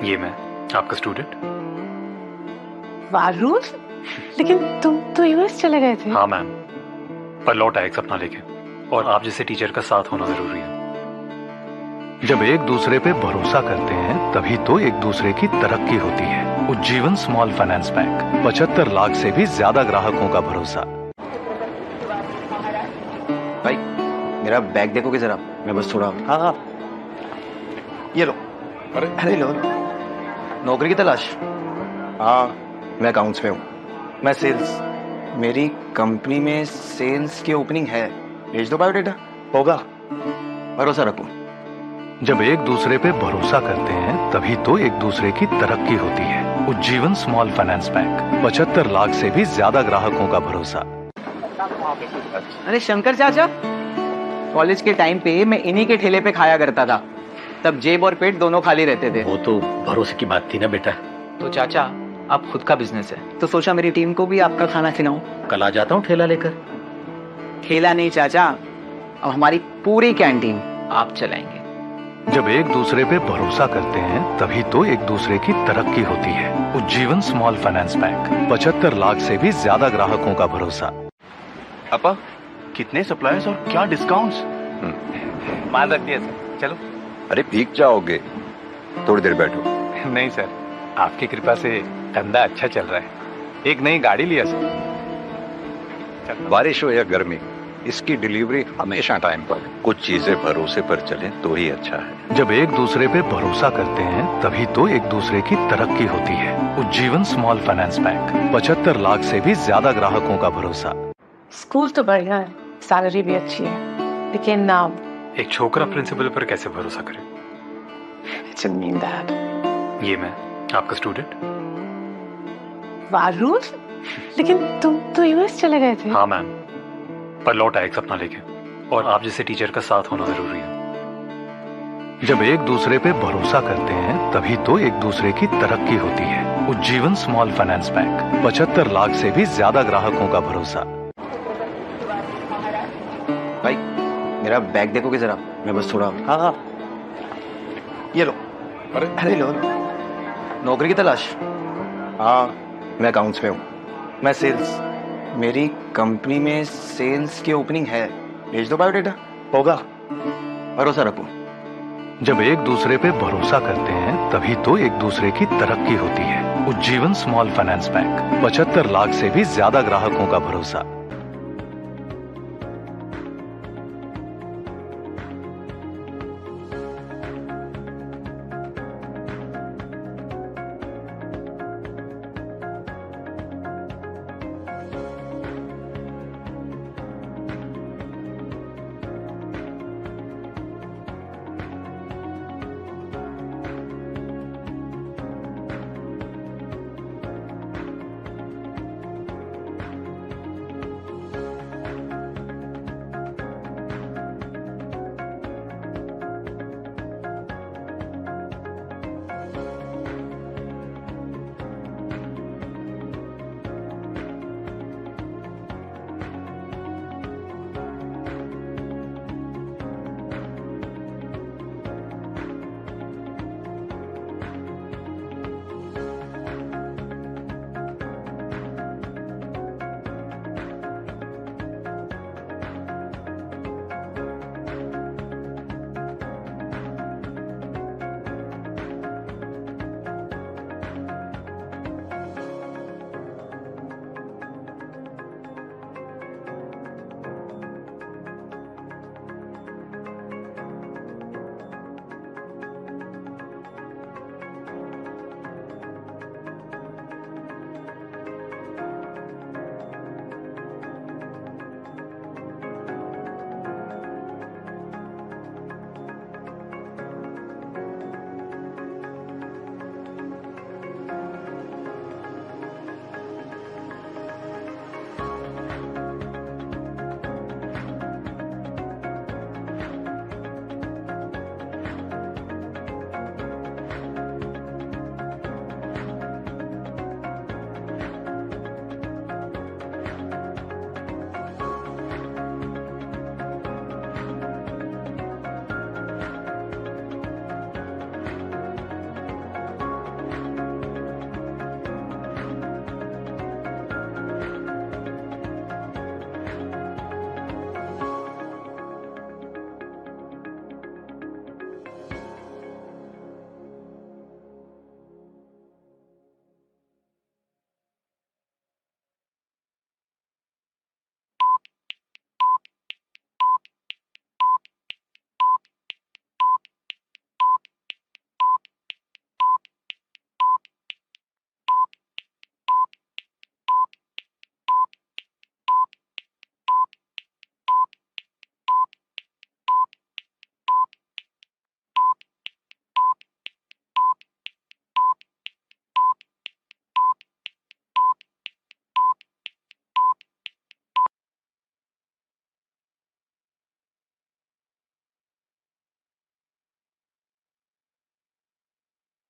ये मैं आपका स्टूडेंट। वारूल, लेकिन तुम तो यूएस चले गए थे। हाँ मैम, पर लौट आया एक सपना लेके, और आप जैसे टीचर का साथ होना जरूरी है। जब एक दूसरे पे भरोसा करते हैं तभी तो एक दूसरे की तरक्की होती है। Ujjivan small finance bank, 75 lakh से भी ज्यादा ग्राहकों का भरोसा। भाई मेरा बैग देखोगे जरा, मैं बस थोड़ा। हाँ, ये लो। अरे लो, नौकरी की तलाश? हाँ, मैं अकाउंट्स में हूँ। मैं सेल्स, मेरी कंपनी में सेल्स की ओपनिंग है। भेज दो बायोडेटा, होगा, भरोसा रखो। जब एक दूसरे पे भरोसा करते हैं तभी तो एक दूसरे की तरक्की होती है। Ujjivan small finance bank, 75 lakh से भी ज्यादा ग्राहकों का भरोसा। अरे शंकर चाचा, कॉलेज के टाइम पे मैं इन्हीं के ठेले पे खाया करता था। तब जेब और पेट दोनों खाली रहते थे। वो तो भरोसे की बात थी ना बेटा। तो चाचा, आप खुद का बिजनेस है तो सोचा मेरी टीम को भी आपका खाना खिलाऊं। कल आ जाता हूँ ठेला लेकर। ठेला नहीं चाचा, अब हमारी पूरी कैंटीन आप चलाएंगे। जब एक दूसरे पे भरोसा करते हैं तभी तो एक दूसरे की तरक्की होती है। Ujjivan small finance bank, 75 lakh से भी ज्यादा ग्राहकों का भरोसा। पापा कितने सप्लायर्स और क्या डिस्काउंट्स? मान रखती है सर, चलो। अरे भीग जाओगे, थोड़ी देर बैठो। नहीं सर, आपकी कृपा से धंधा अच्छा चल रहा है। एक नई गाड़ी लिया सर। बारिश हो या गर्मी, इसकी डिलीवरी हमेशा टाइम पर। कुछ चीजें भरोसे पर चलें तो ही अच्छा है। जब एक दूसरे पे भरोसा करते हैं तभी तो एक दूसरे की तरक्की होती है। Ujjivan small finance bank, 75 lakh से भी ज्यादा ग्राहकों का भरोसा। स्कूल तो बढ़िया है, सैलरी भी अच्छी है, लेकिन नाम एक छोकरा प्रिंसिपल पर कैसे भरोसा करे? इट्स मीन दैट ये मैं आपका स्टूडेंट। वारुण, लेकिन तुम तो यूएस चले गए थे। हाँ मैम, पर लौट आए एक सपना लेके, और आप जैसे टीचर का साथ होना जरूरी है। जब एक दूसरे पे भरोसा करते हैं तभी तो एक दूसरे की तरक्की होती है। Ujjivan small finance bank, 75 lakh से भी ज्यादा ग्राहकों का भरोसा। भाई मेरा बैग देखोगे जरा, मैं बस थोड़ा। हाँ, ये लो। अरे लो। नौकरी की तलाश? हाँ, मैं अकाउंट्स में हूँ। मैं सेल्स। मेरी कंपनी में सेल्स की ओपनिंग है। भेज दो बायोडेटा। होगा, भरोसा रखो। जब एक दूसरे पे भरोसा करते हैं तभी तो एक दूसरे की तरक्की होती है। Ujjivan small finance bank, 75 lakh से भी ज्यादा ग्राहकों का भरोसा।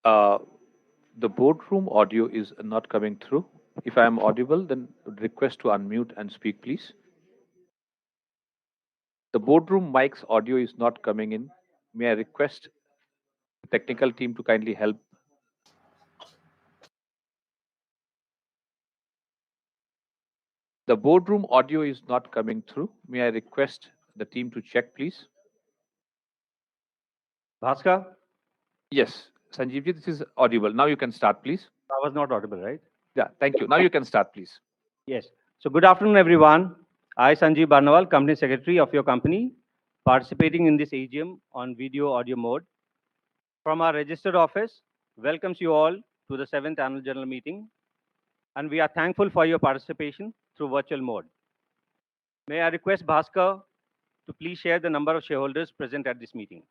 Uh, the boardroom audio is not coming through. If I am audible, then would request to unmute and speak, please. The boardroom mic's audio is not coming in. May I request the technical team to kindly help? The boardroom audio is not coming through. May I request the team to check, please? Bhaskar, Yes, Sanjeevji, this is audible. Now you can start, please. I was not audible, right? Yeah, thank you. Now you can start, please. Yes. So good afternoon, everyone. I, Sanjeev Barnawal, Company Secretary of your company, participating in this AGM on video audio mode. From our registered office, welcomes you all to the 7th Annual General Meeting, and we are thankful for your participation through virtual mode. May I request Bhaskar to please share the number of shareholders present at this meeting?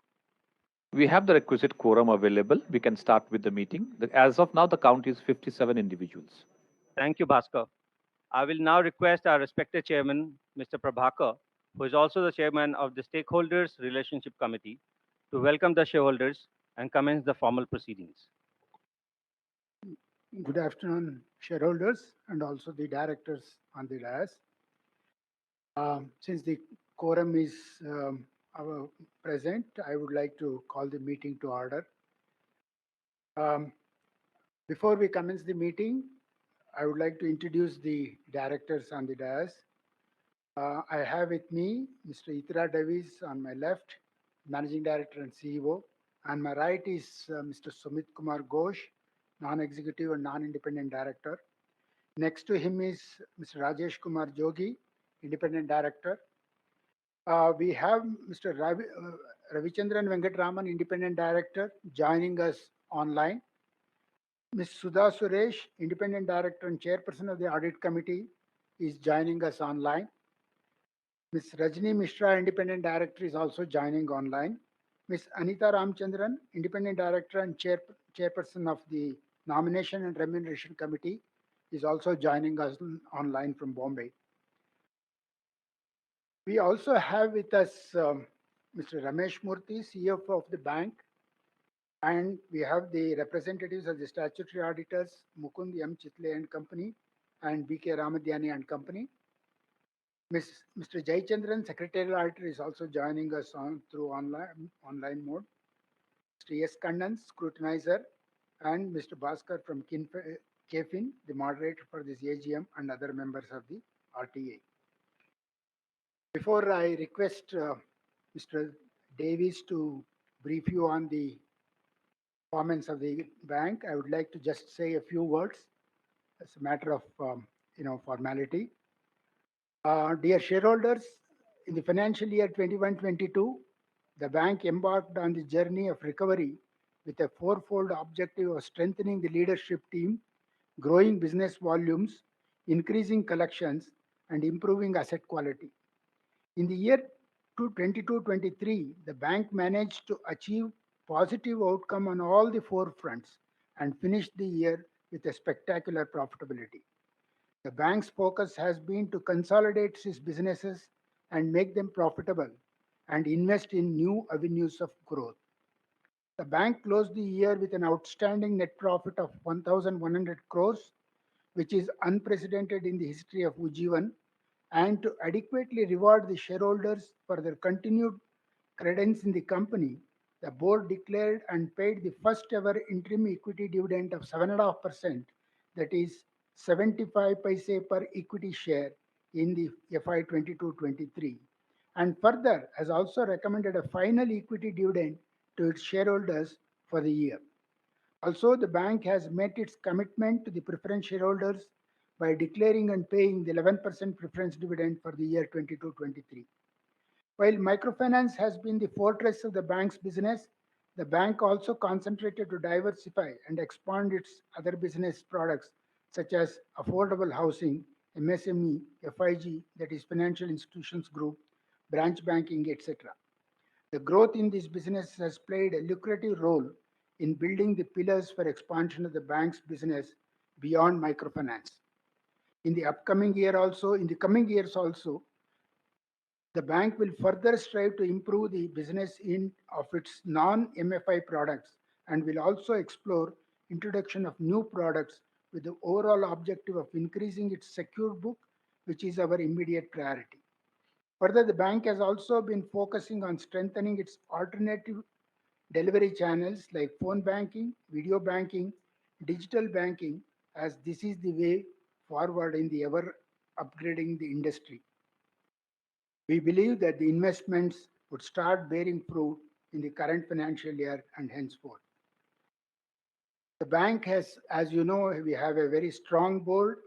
We have the requisite quorum available. We can start with the meeting. As of now, the count is 57 individuals. Thank you, Bhaskar. I will now request our respected chairman, Mr. Prabhakar, who is also the chairman of the Stakeholders Relationship Committee, to welcome the shareholders and commence the formal proceedings. Good afternoon, shareholders and also the directors on the dais. Since the quorum is present, I would like to call the meeting to order. Before we commence the meeting, I would like to introduce the directors on the dais. I have with me Mr. Ithra Davies on my left, Managing Director and CEO. On my right is Mr. Sumit Kumar Ghosh, Non-Executive and Non-Independent Director. Next to him is Mr. Rajesh Kumar Jogi, Independent Director. We have Mr. Ravichandran Venkatraman, Independent Director, joining us online. Ms. Sudha Suresh, Independent Director and Chairperson of the Audit Committee, is joining us online. Ms. Rajni Mishra, Independent Director, is also joining online. Ms. Anita Ramchandran, Independent Director and Chairperson of the Nomination and Remuneration Committee, is also joining us online from Bombay. We also have with us Mr. Ramesh Murthy, CFO of the bank, and we have the representatives of the statutory auditors, Mukund M. Chitle and Company, and B.K. Ramadhyani and Company. Mr. Jayachandran, Secretarial Auditor, is also joining us through online mode. Mr. S. Kannan, Scrutinizer, and Mr. Bhaskar from KFIN, the moderator for this AGM, and other members of the RTA. Before I request Mr. Davies to brief you on the performance of the bank, I would like to just say a few words as a matter of formality. Dear shareholders, in the financial year 21-22, the bank embarked on the journey of recovery with a fourfold objective of strengthening the leadership team, growing business volumes, increasing collections, and improving asset quality. In the year 22-23, the bank managed to achieve positive outcome on all the four fronts and finished the year with a spectacular profitability. The bank's focus has been to consolidate its businesses and make them profitable and invest in new avenues of growth. The bank closed the year with an outstanding net profit of 1,100 crores, which is unprecedented in the history of Ujjivan, and to adequately reward the shareholders for their continued credence in the company, the board declared and paid the first ever interim equity dividend of 7.5%, that is 75 paise per equity share in the FY 22-23, and further has also recommended a final equity dividend to its shareholders for the year. Also, the bank has met its commitment to the preference shareholders by declaring and paying the 11% preference dividend for the year 22-23. While microfinance has been the fortress of the bank's business, the bank also concentrated to diversify and expand its other business products such as affordable housing, MSME, FIG, that is Financial Institutions Group, branch banking, etc. The growth in this business has played a lucrative role in building the pillars for expansion of the bank's business beyond microfinance. In the coming years also, the bank will further strive to improve the business of its non-MFI products and will also explore introduction of new products with the overall objective of increasing its secured book, which is our immediate priority. Further, the bank has also been focusing on strengthening its alternative delivery channels like phone banking, video banking, digital banking, as this is the way forward in the ever upgrading the industry. We believe that the investments would start bearing fruit in the current financial year and henceforth. The bank has, as you know, we have a very strong board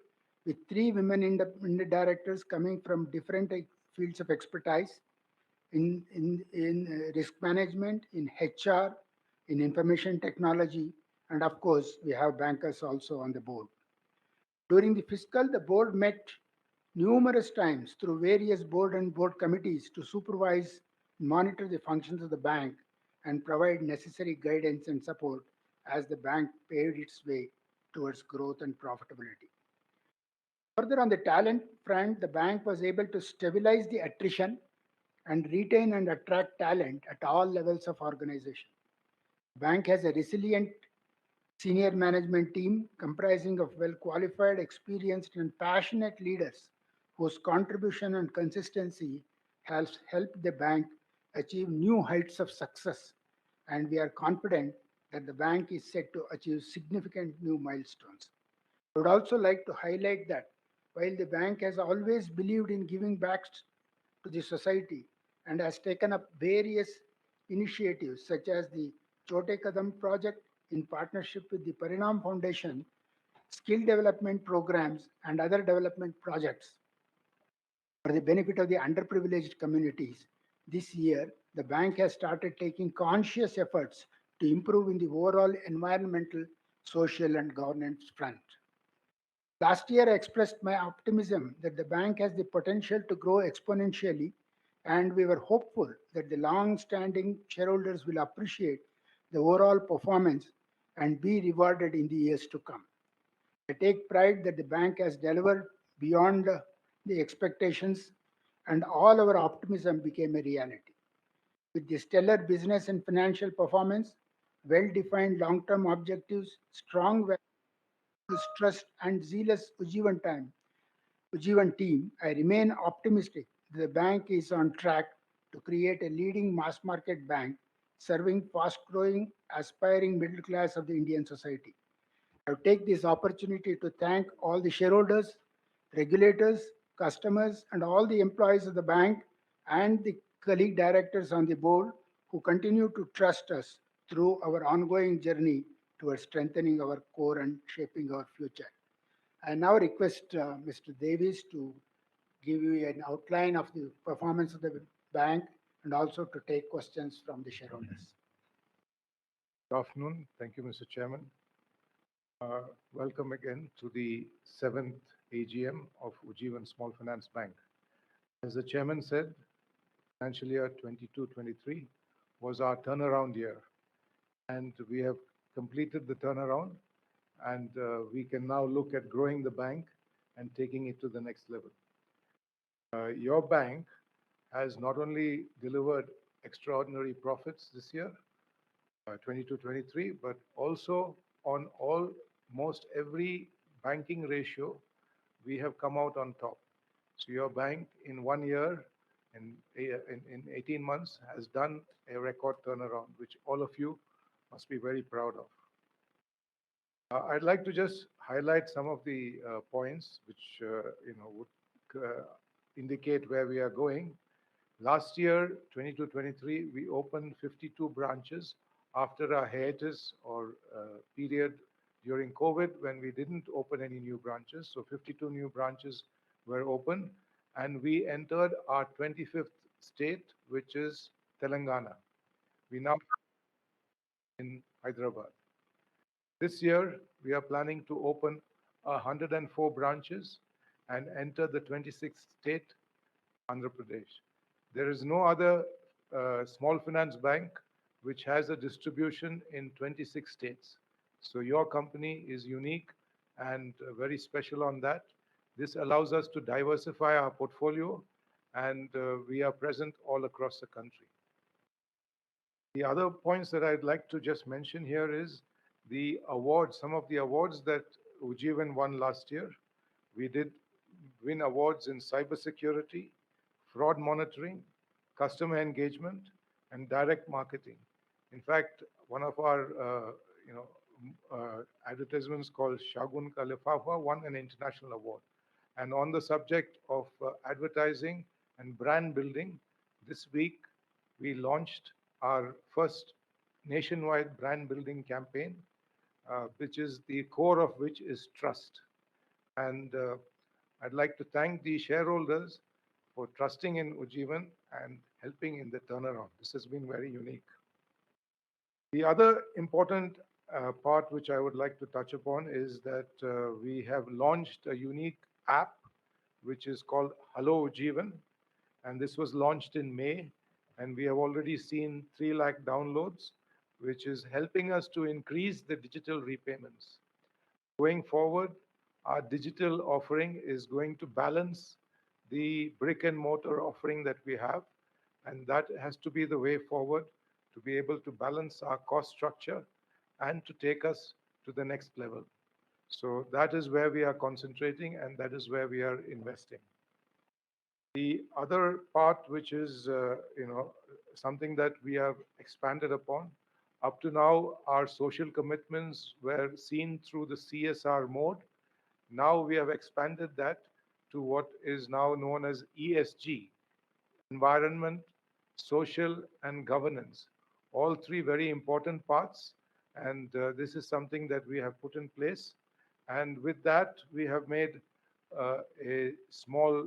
with 3 women independent directors coming from different fields of expertise in risk management, in HR, in information technology, and of course, we have bankers also on the board. During the fiscal, the board met numerous times through various board and board committees to supervise, monitor the functions of the bank, and provide necessary guidance and support as the bank paved its way towards growth and profitability. Further, on the talent front, the bank was able to stabilize the attrition and retain and attract talent at all levels of organization. The bank has a resilient senior management team comprising of well qualified, experienced, and passionate leaders whose contribution and consistency has helped the bank achieve new heights of success. And we are confident that the bank is set to achieve significant new milestones. I would also like to highlight that while the bank has always believed in giving back to the society and has taken up various initiatives such as the Chote Kadam project in partnership with the Parinam Foundation, skill development programs, and other development projects for the benefit of the underprivileged communities. This year, the bank has started taking conscious efforts to improve in the overall environmental, social, and governance front. Last year, I expressed my optimism that the bank has the potential to grow exponentially, and we were hopeful that the long standing shareholders will appreciate the overall performance and be rewarded in the years to come. I take pride that the bank has delivered beyond the expectations, and all our optimism became a reality. With the stellar business and financial performance, well defined long term objectives, strong values, trust, and zealous Ujjivan team, I remain optimistic that the bank is on track to create a leading mass market bank serving fast growing, aspiring middle class of the Indian society. I take this opportunity to thank all the shareholders, regulators, customers, and all the employees of the bank and the colleague directors on the board who continue to trust us through our ongoing journey towards strengthening our core and shaping our future. I now request Mr. Davis to give you an outline of the performance of the bank and also to take questions from the shareholders. Good afternoon. Thank you, Mr. Chairman. Welcome again to the 7th AGM of Ujjivan Small Finance Bank. As the chairman said, financial year 22-23 was our turnaround year, and we have completed the turnaround, and we can now look at growing the bank and taking it to the next level. Your bank has not only delivered extraordinary profits this year, 22-23, but also on almost every banking ratio, we have come out on top. So your bank in 1 year, in 18 months, has done a record turnaround, which all of you must be very proud of. I'd like to just highlight some of the points which would indicate where we are going. Last year, 22-23, we opened 52 branches after a hiatus or period during COVID when we didn't open any new branches. So 52 new branches were opened, and we entered our 25th state, which is Telangana. We now in Hyderabad. This year, we are planning to open 104 branches and enter the 26th state, Andhra Pradesh. There is no other small finance bank which has a distribution in 26 states. So your company is unique and very special on that. This allows us to diversify our portfolio, and we are present all across the country. The other points that I'd like to just mention here is the awards, some of the awards that Ujjivan won last year. We did win awards in cybersecurity, fraud monitoring, customer engagement, and direct marketing. In fact, one of our advertisements called Shagun Ka Lifafa won an international award. And on the subject of advertising and brand building, this week we launched our first nationwide brand building campaign, which is the core of which is trust. And I'd like to thank the shareholders for trusting in Ujjivan and helping in the turnaround. This has been very unique. The other important part which I would like to touch upon is that we have launched a unique app which is called Hello Ujjivan, and this was launched in May, and we have already seen 3 lakh downloads, which is helping us to increase the digital repayments. Going forward, our digital offering is going to balance the brick and mortar offering that we have, and that has to be the way forward to be able to balance our cost structure and to take us to the next level. So that is where we are concentrating, and that is where we are investing. The other part, which is something that we have expanded upon, up to now, our social commitments were seen through the CSR mode. Now we have expanded that to what is now known as ESG, environment, social, and governance. All three very important parts, and this is something that we have put in place. And with that, we have made a small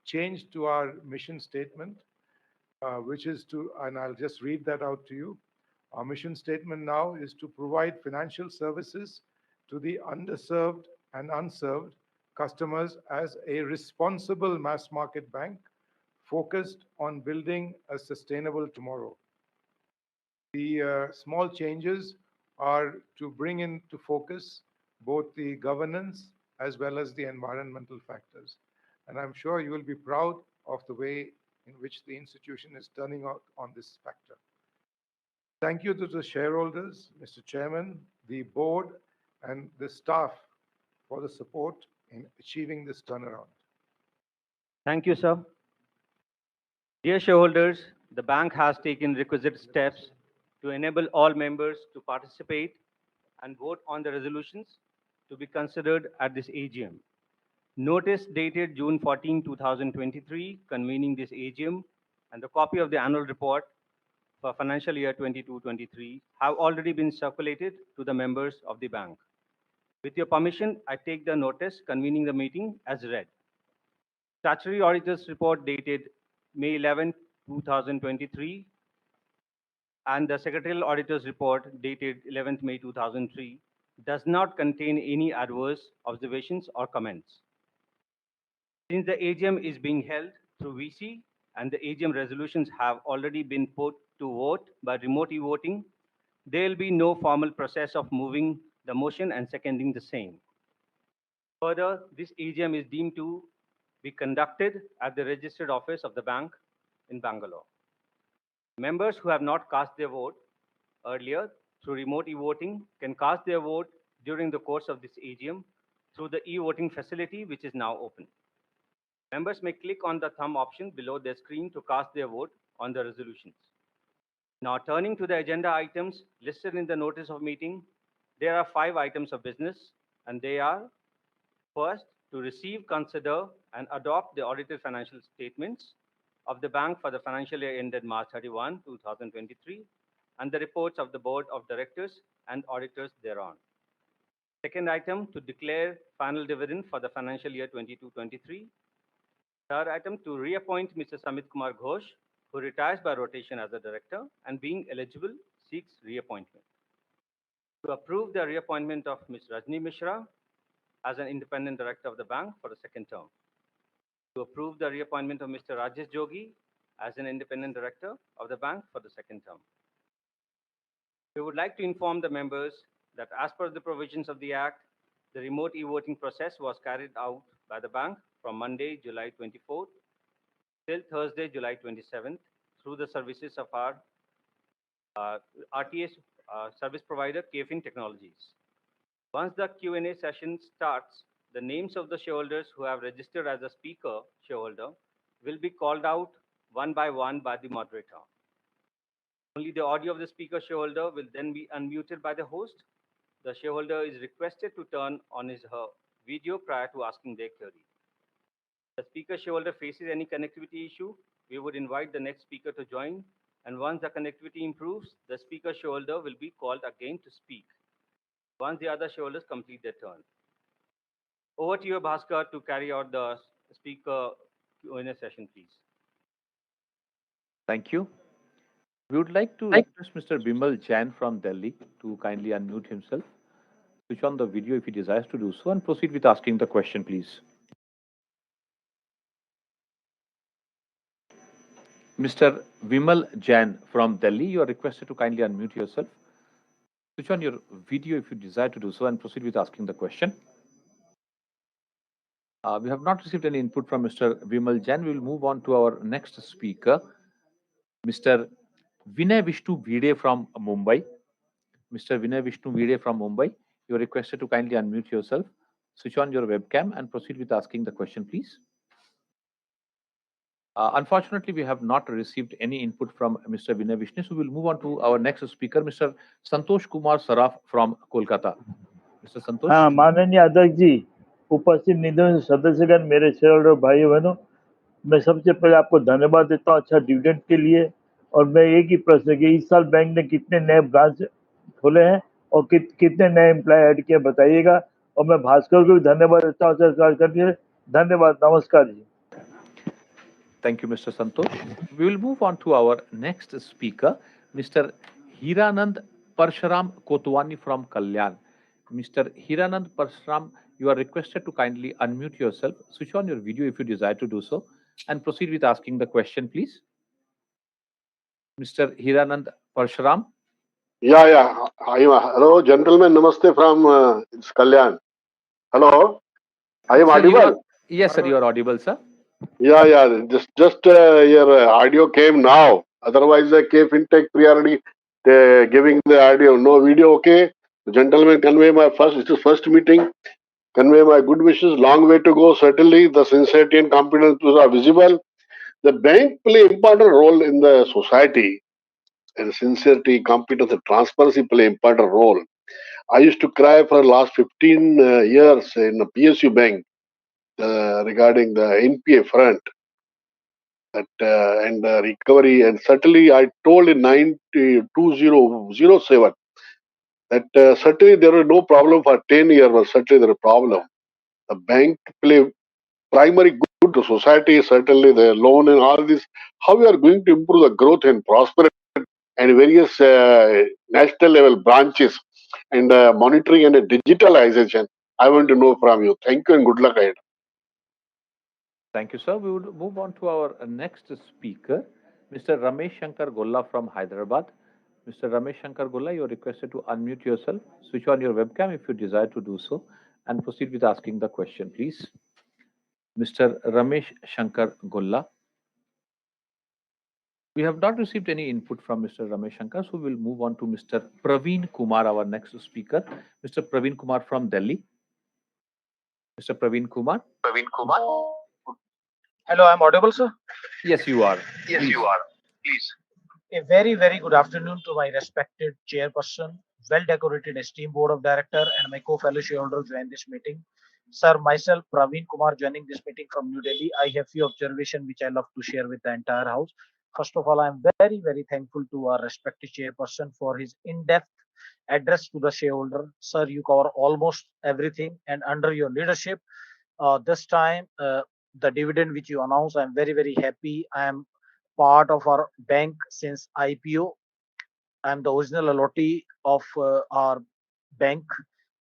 change to our mission statement, which is to, and I'll just read that out to you. Our mission statement now is to provide financial services to the underserved and unserved customers as a responsible mass market bank focused on building a sustainable tomorrow. The small changes are to bring into focus both the governance as well as the environmental factors. And I'm sure you will be proud of the way in which the institution is turning out on this factor. Thank you to the shareholders, Mr. Chairman, the board, and the staff for the support in achieving this turnaround. Thank you, sir. Dear shareholders, the bank has taken requisite steps to enable all members to participate and vote on the resolutions to be considered at this AGM. Notice dated June 14, 2023, convening this AGM, and the copy of the annual report for financial year 22-23 have already been circulated to the members of the bank. With your permission, I take the notice convening the meeting as read. Statutory Auditor's Report dated May 11, 2023, and the Secretarial Auditor's Report dated 11th May 2003 does not contain any adverse observations or comments. Since the AGM is being held through VC and the AGM resolutions have already been put to vote by remote e-voting, there will be no formal process of moving the motion and seconding the same. Further, this AGM is deemed to be conducted at the registered office of the bank in Bangalore. Members who have not cast their vote earlier through remote e-voting can cast their vote during the course of this AGM through the e-voting facility, which is now open. Members may click on the thumb option below their screen to cast their vote on the resolutions. Now, turning to the agenda items listed in the notice of meeting, there are 5 items of business, and they are: first, to receive, consider, and adopt the audited financial statements of the bank for the financial year ended March 31, 2023, and the reports of the Board of Directors and auditors thereon. Second item, to declare final dividend for the financial year 22-23. Third item, to reappoint Mr. Samit Kumar Ghosh, who retires by rotation as a director and being eligible seeks reappointment. To approve the reappointment of Ms. Rajni Mishra as an independent director of the bank for the second term. To approve the reappointment of Mr. Rajesh Jogi as an independent director of the bank for the second term. We would like to inform the members that as per the provisions of the Act, the remote e-voting process was carried out by the bank from Monday, July 24th till Thursday, July 27th through the services of our RTS service provider, KFin Technologies. Once the Q&A session starts, the names of the shareholders who have registered as a speaker shareholder will be called out one by the moderator. Only the audio of the speaker shareholder will then be unmuted by the host. The shareholder is requested to turn on his or her video prior to asking their query. If the speaker shareholder faces any connectivity issue, we would invite the next speaker to join, and once the connectivity improves, the speaker shareholder will be called again to speak once the other shareholders complete their turn. Over to you, Bhaskar, to carry out the speaker Q&A session, please. Thank you. We would like to request Mr. Bimal Jain from Delhi to kindly unmute himself, switch on the video if he desires to do so, and proceed with asking the question, please. Mr. Vimal Jain from Delhi, you are requested to kindly unmute yourself. Switch on your video if you desire to do so and proceed with asking the question. We have not received any input from Mr. Vimal Jain. We will move on to our next speaker, Mr. Vinay Vishnu Bhide from Mumbai. Mr. Vinay Vishnu Bhide from Mumbai, you are requested to kindly unmute yourself, switch on your webcam and proceed with asking the question, please. Unfortunately, we have not received any input from Mr. Vinay Vishnu, so we will move on to our next speaker, Mr. Santosh Kumar Saraf from Kolkata. Mr. Santosh. हाँ, माननीय अध्यक्ष जी, उपस्थित निधि सदस्यगण, मेरे share भाई बहनों, मैं सबसे पहले आपको धन्यवाद देता हूँ अच्छा डिविडेंड के लिए। और मैं एक ही प्रश्न कि इस साल बैंक ने कितने नए ब्रांच खोले हैं और कितने नए एम्प्लॉय ऐड किए बताइएगा। और मैं भास्कर को भी धन्यवाद देता हूँ सरकार करके। धन्यवाद, नमस्कार जी। Thank you, Mr. Santosh. We will move on to our next speaker, Mr. Hiranand Parshuram Kotwani from Kalyan. Mr. Hiranand Parshuram, you are requested to kindly unmute yourself, switch on your video if you desire to do so, and proceed with asking the question, please. Mr. Hiranand Parshuram. Yeah. Hello, gentlemen. Namaste from Kalyan. Hello. I am Sir, audible? Yes, sir, you are audible, sir. Yeah. Just your audio came now. Otherwise, I came intake priority giving the audio. No video, okay? Gentlemen, convey my first meeting. Convey my good wishes. Long way to go. Certainly, the sincerity and competence are visible. The bank play important role in the society. And sincerity, competence, and transparency play important role. I used to cry for the last 15 years in a PSU bank regarding the NPA front and recovery. And certainly, I told in 2007 that certainly there was no problem for 10 years, but certainly there is a problem. The bank play primary good to society, certainly the loan and all this. How we are going to improve the growth and prosperity and various national level branches and monitoring and digitalization. I want to know from you. Thank you and good luck ahead. Thank you, sir. We would move on to our next speaker, Mr. Ramesh Shankar Golla from Hyderabad. Mr. Ramesh Shankar Golla, you are requested to unmute yourself, switch on your webcam if you desire to do so, and proceed with asking the question, please. Mr. Ramesh Shankar Golla. We have not received any input from Mr. Ramesh Shankar, so we'll move on to Mr. Praveen Kumar, our next speaker. Mr. Praveen Kumar from Delhi. Mr. Praveen Kumar. Hello, I'm audible, sir? Yes, you are. Yes, Please. you are. Please. A very, very good afternoon to my respected chairperson, well-decorated esteemed board of director, and my co-fellow shareholders join this meeting. Sir, myself, Praveen Kumar, joining this meeting from New Delhi. I have few observations which I love to share with the entire house. First of all, I'm very, very thankful to our respected chairperson for his in-depth address to the shareholder. Sir, you cover almost everything, and under your leadership, this time the dividend which you announce, I'm very, very happy. I am part of our bank since IPO. I'm the original allotee of our bank,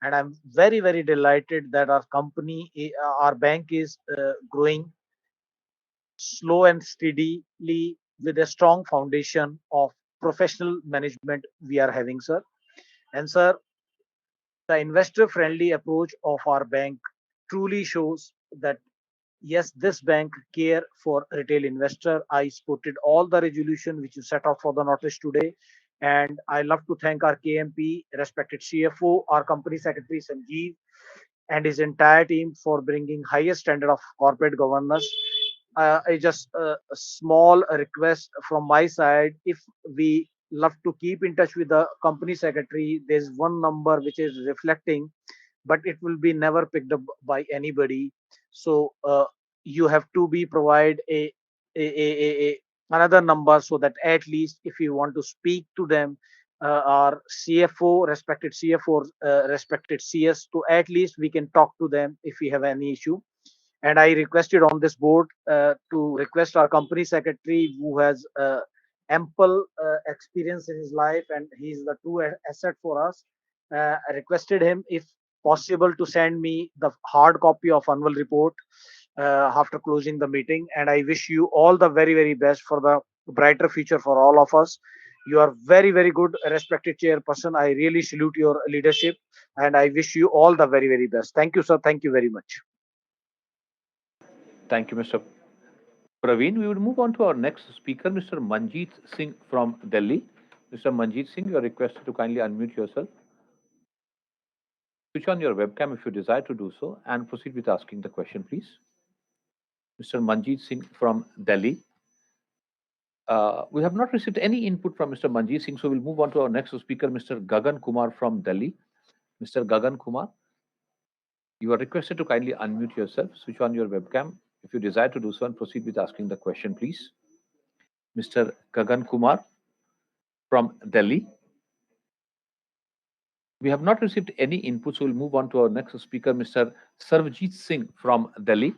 and I'm very, very delighted that our company, our bank is growing slow and steadily with a strong foundation of professional management we are having, sir. And sir, the investor friendly approach of our bank truly shows that yes, this bank care for retail investor. I supported all the resolution which you set out for the notice today, and I love to thank our KMP, respected CFO, our company secretary Sanjeev, and his entire team for bringing highest standard of corporate governance. I just a small request from my side. If we love to keep in touch with the company secretary, there's one number which is reflecting, but it will be never picked up by anybody. So you have to be provide a another number so that at least if you want to speak to them, our CFO, respected CFO, respected CS, to at least we can talk to them if we have any issue. And I requested on this board to request our company secretary who has ample experience in his life and he's the true asset for us. I requested him if possible to send me the hard copy of annual report after closing the meeting. And I wish you all the very, very best for the brighter future for all of us. You are very, very good, respected chairperson. I really salute your leadership and I wish you all the very, very best. Thank you, sir. Thank you very much. Thank you, Mr. Praveen. We will move on to our next speaker, Mr. Manjeet Singh from Delhi. Mr. Manjeet Singh, you are requested to kindly unmute yourself. Switch on your webcam if you desire to do so and proceed with asking the question, please. Mr. Manjeet Singh from Delhi. We have not received any input from Mr. Manjeet Singh, so we'll move on to our next speaker, Mr. Gagan Kumar from Delhi. Mr. Gagan Kumar, you are requested to kindly unmute yourself, switch on your webcam if you desire to do so, and proceed with asking the question, please. Mr. Gagan Kumar from Delhi. We have not received any input, so we'll move on to our next speaker, Mr. Sarvjit Singh from Delhi.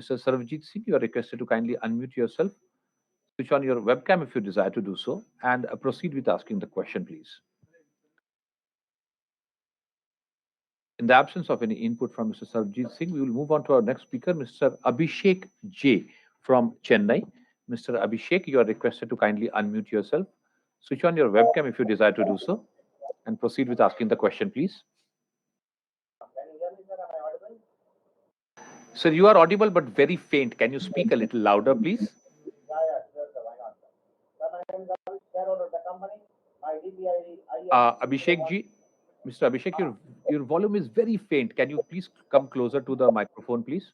Mr. Sarvjit Singh, you are requested to kindly unmute yourself, switch on your webcam if you desire to do so, and proceed with asking the question, please. In the absence of any input from Mr. Sarvjit Singh, we will move on to our next speaker, Mr. Abhishek J from Chennai. Mr. Abhishek, you are requested to kindly unmute yourself, switch on your webcam if you desire to do so, and proceed with asking the question, please. Sir, you are audible but very faint. Can you speak a little louder, please? Abhishek ji, Mr. Abhishek, your volume is very faint. Can you please come closer to the microphone, please?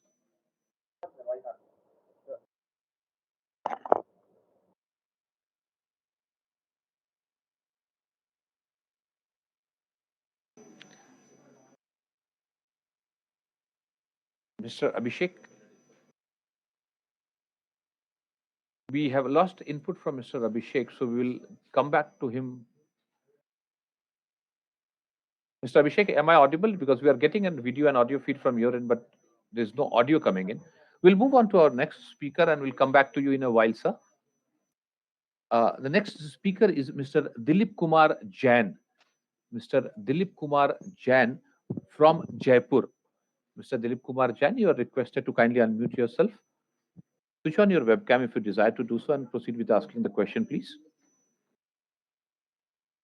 Mr. Abhishek, we have lost input from Mr. Abhishek, so we will come back to him. Mr. Abhishek, am I audible? Because we are getting a video and audio feed from your end, but there's no audio coming in. We'll move on to our next speaker and we'll come back to you in a while, sir. The next speaker is Mr. Dilip Kumar Jain. Mr. Dilip Kumar Jain from Jaipur. Mr. Dilip Kumar Jain, you are requested to kindly unmute yourself. Switch on your webcam if you desire to do so and proceed with asking the question, please.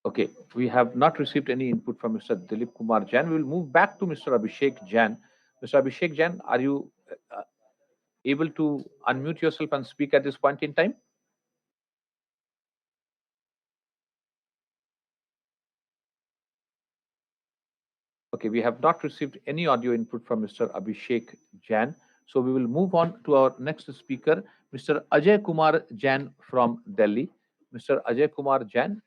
Okay, we have not received any input from Mr. Dilip Kumar Jain. We will move back to Mr. Abhishek Jain. Mr. Abhishek Jain, are you able to unmute yourself and speak at this point in time? Okay, we have not received any audio input from Mr. Abhishek Jain. So we will move on to our next speaker, Mr. Ajay Kumar Jain from Delhi. Mr. Ajay Kumar Jain,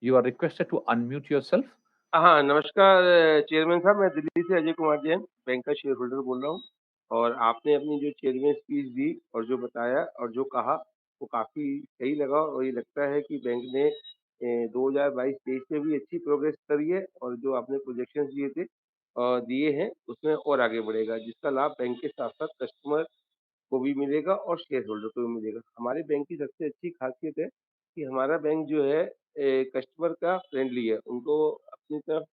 you are requested to unmute yourself. हाँ नमस्कार chairman साहब, मैं दिल्ली से Ajay Kumar Jain bank का share holder बोल रहा हूँ। और आपने अपनी जो चेयरमैन स्पीच दी और जो बताया और जो कहा वो काफ़ी सही लगा और ये लगता है कि बैंक ने 2022-23 में भी अच्छी प्रोग्रेस करी है और जो आपने प्रोजेक्शंस दिए हैं उसमें और आगे बढ़ेगा, जिसका लाभ बैंक के साथ साथ कस्टमर को भी मिलेगा और शेयर होल्डर को भी मिलेगा। हमारे बैंक की सबसे अच्छी खासियत है कि हमारा बैंक जो है कस्टमर का फ्रेंडली है, उनको अपनी तरफ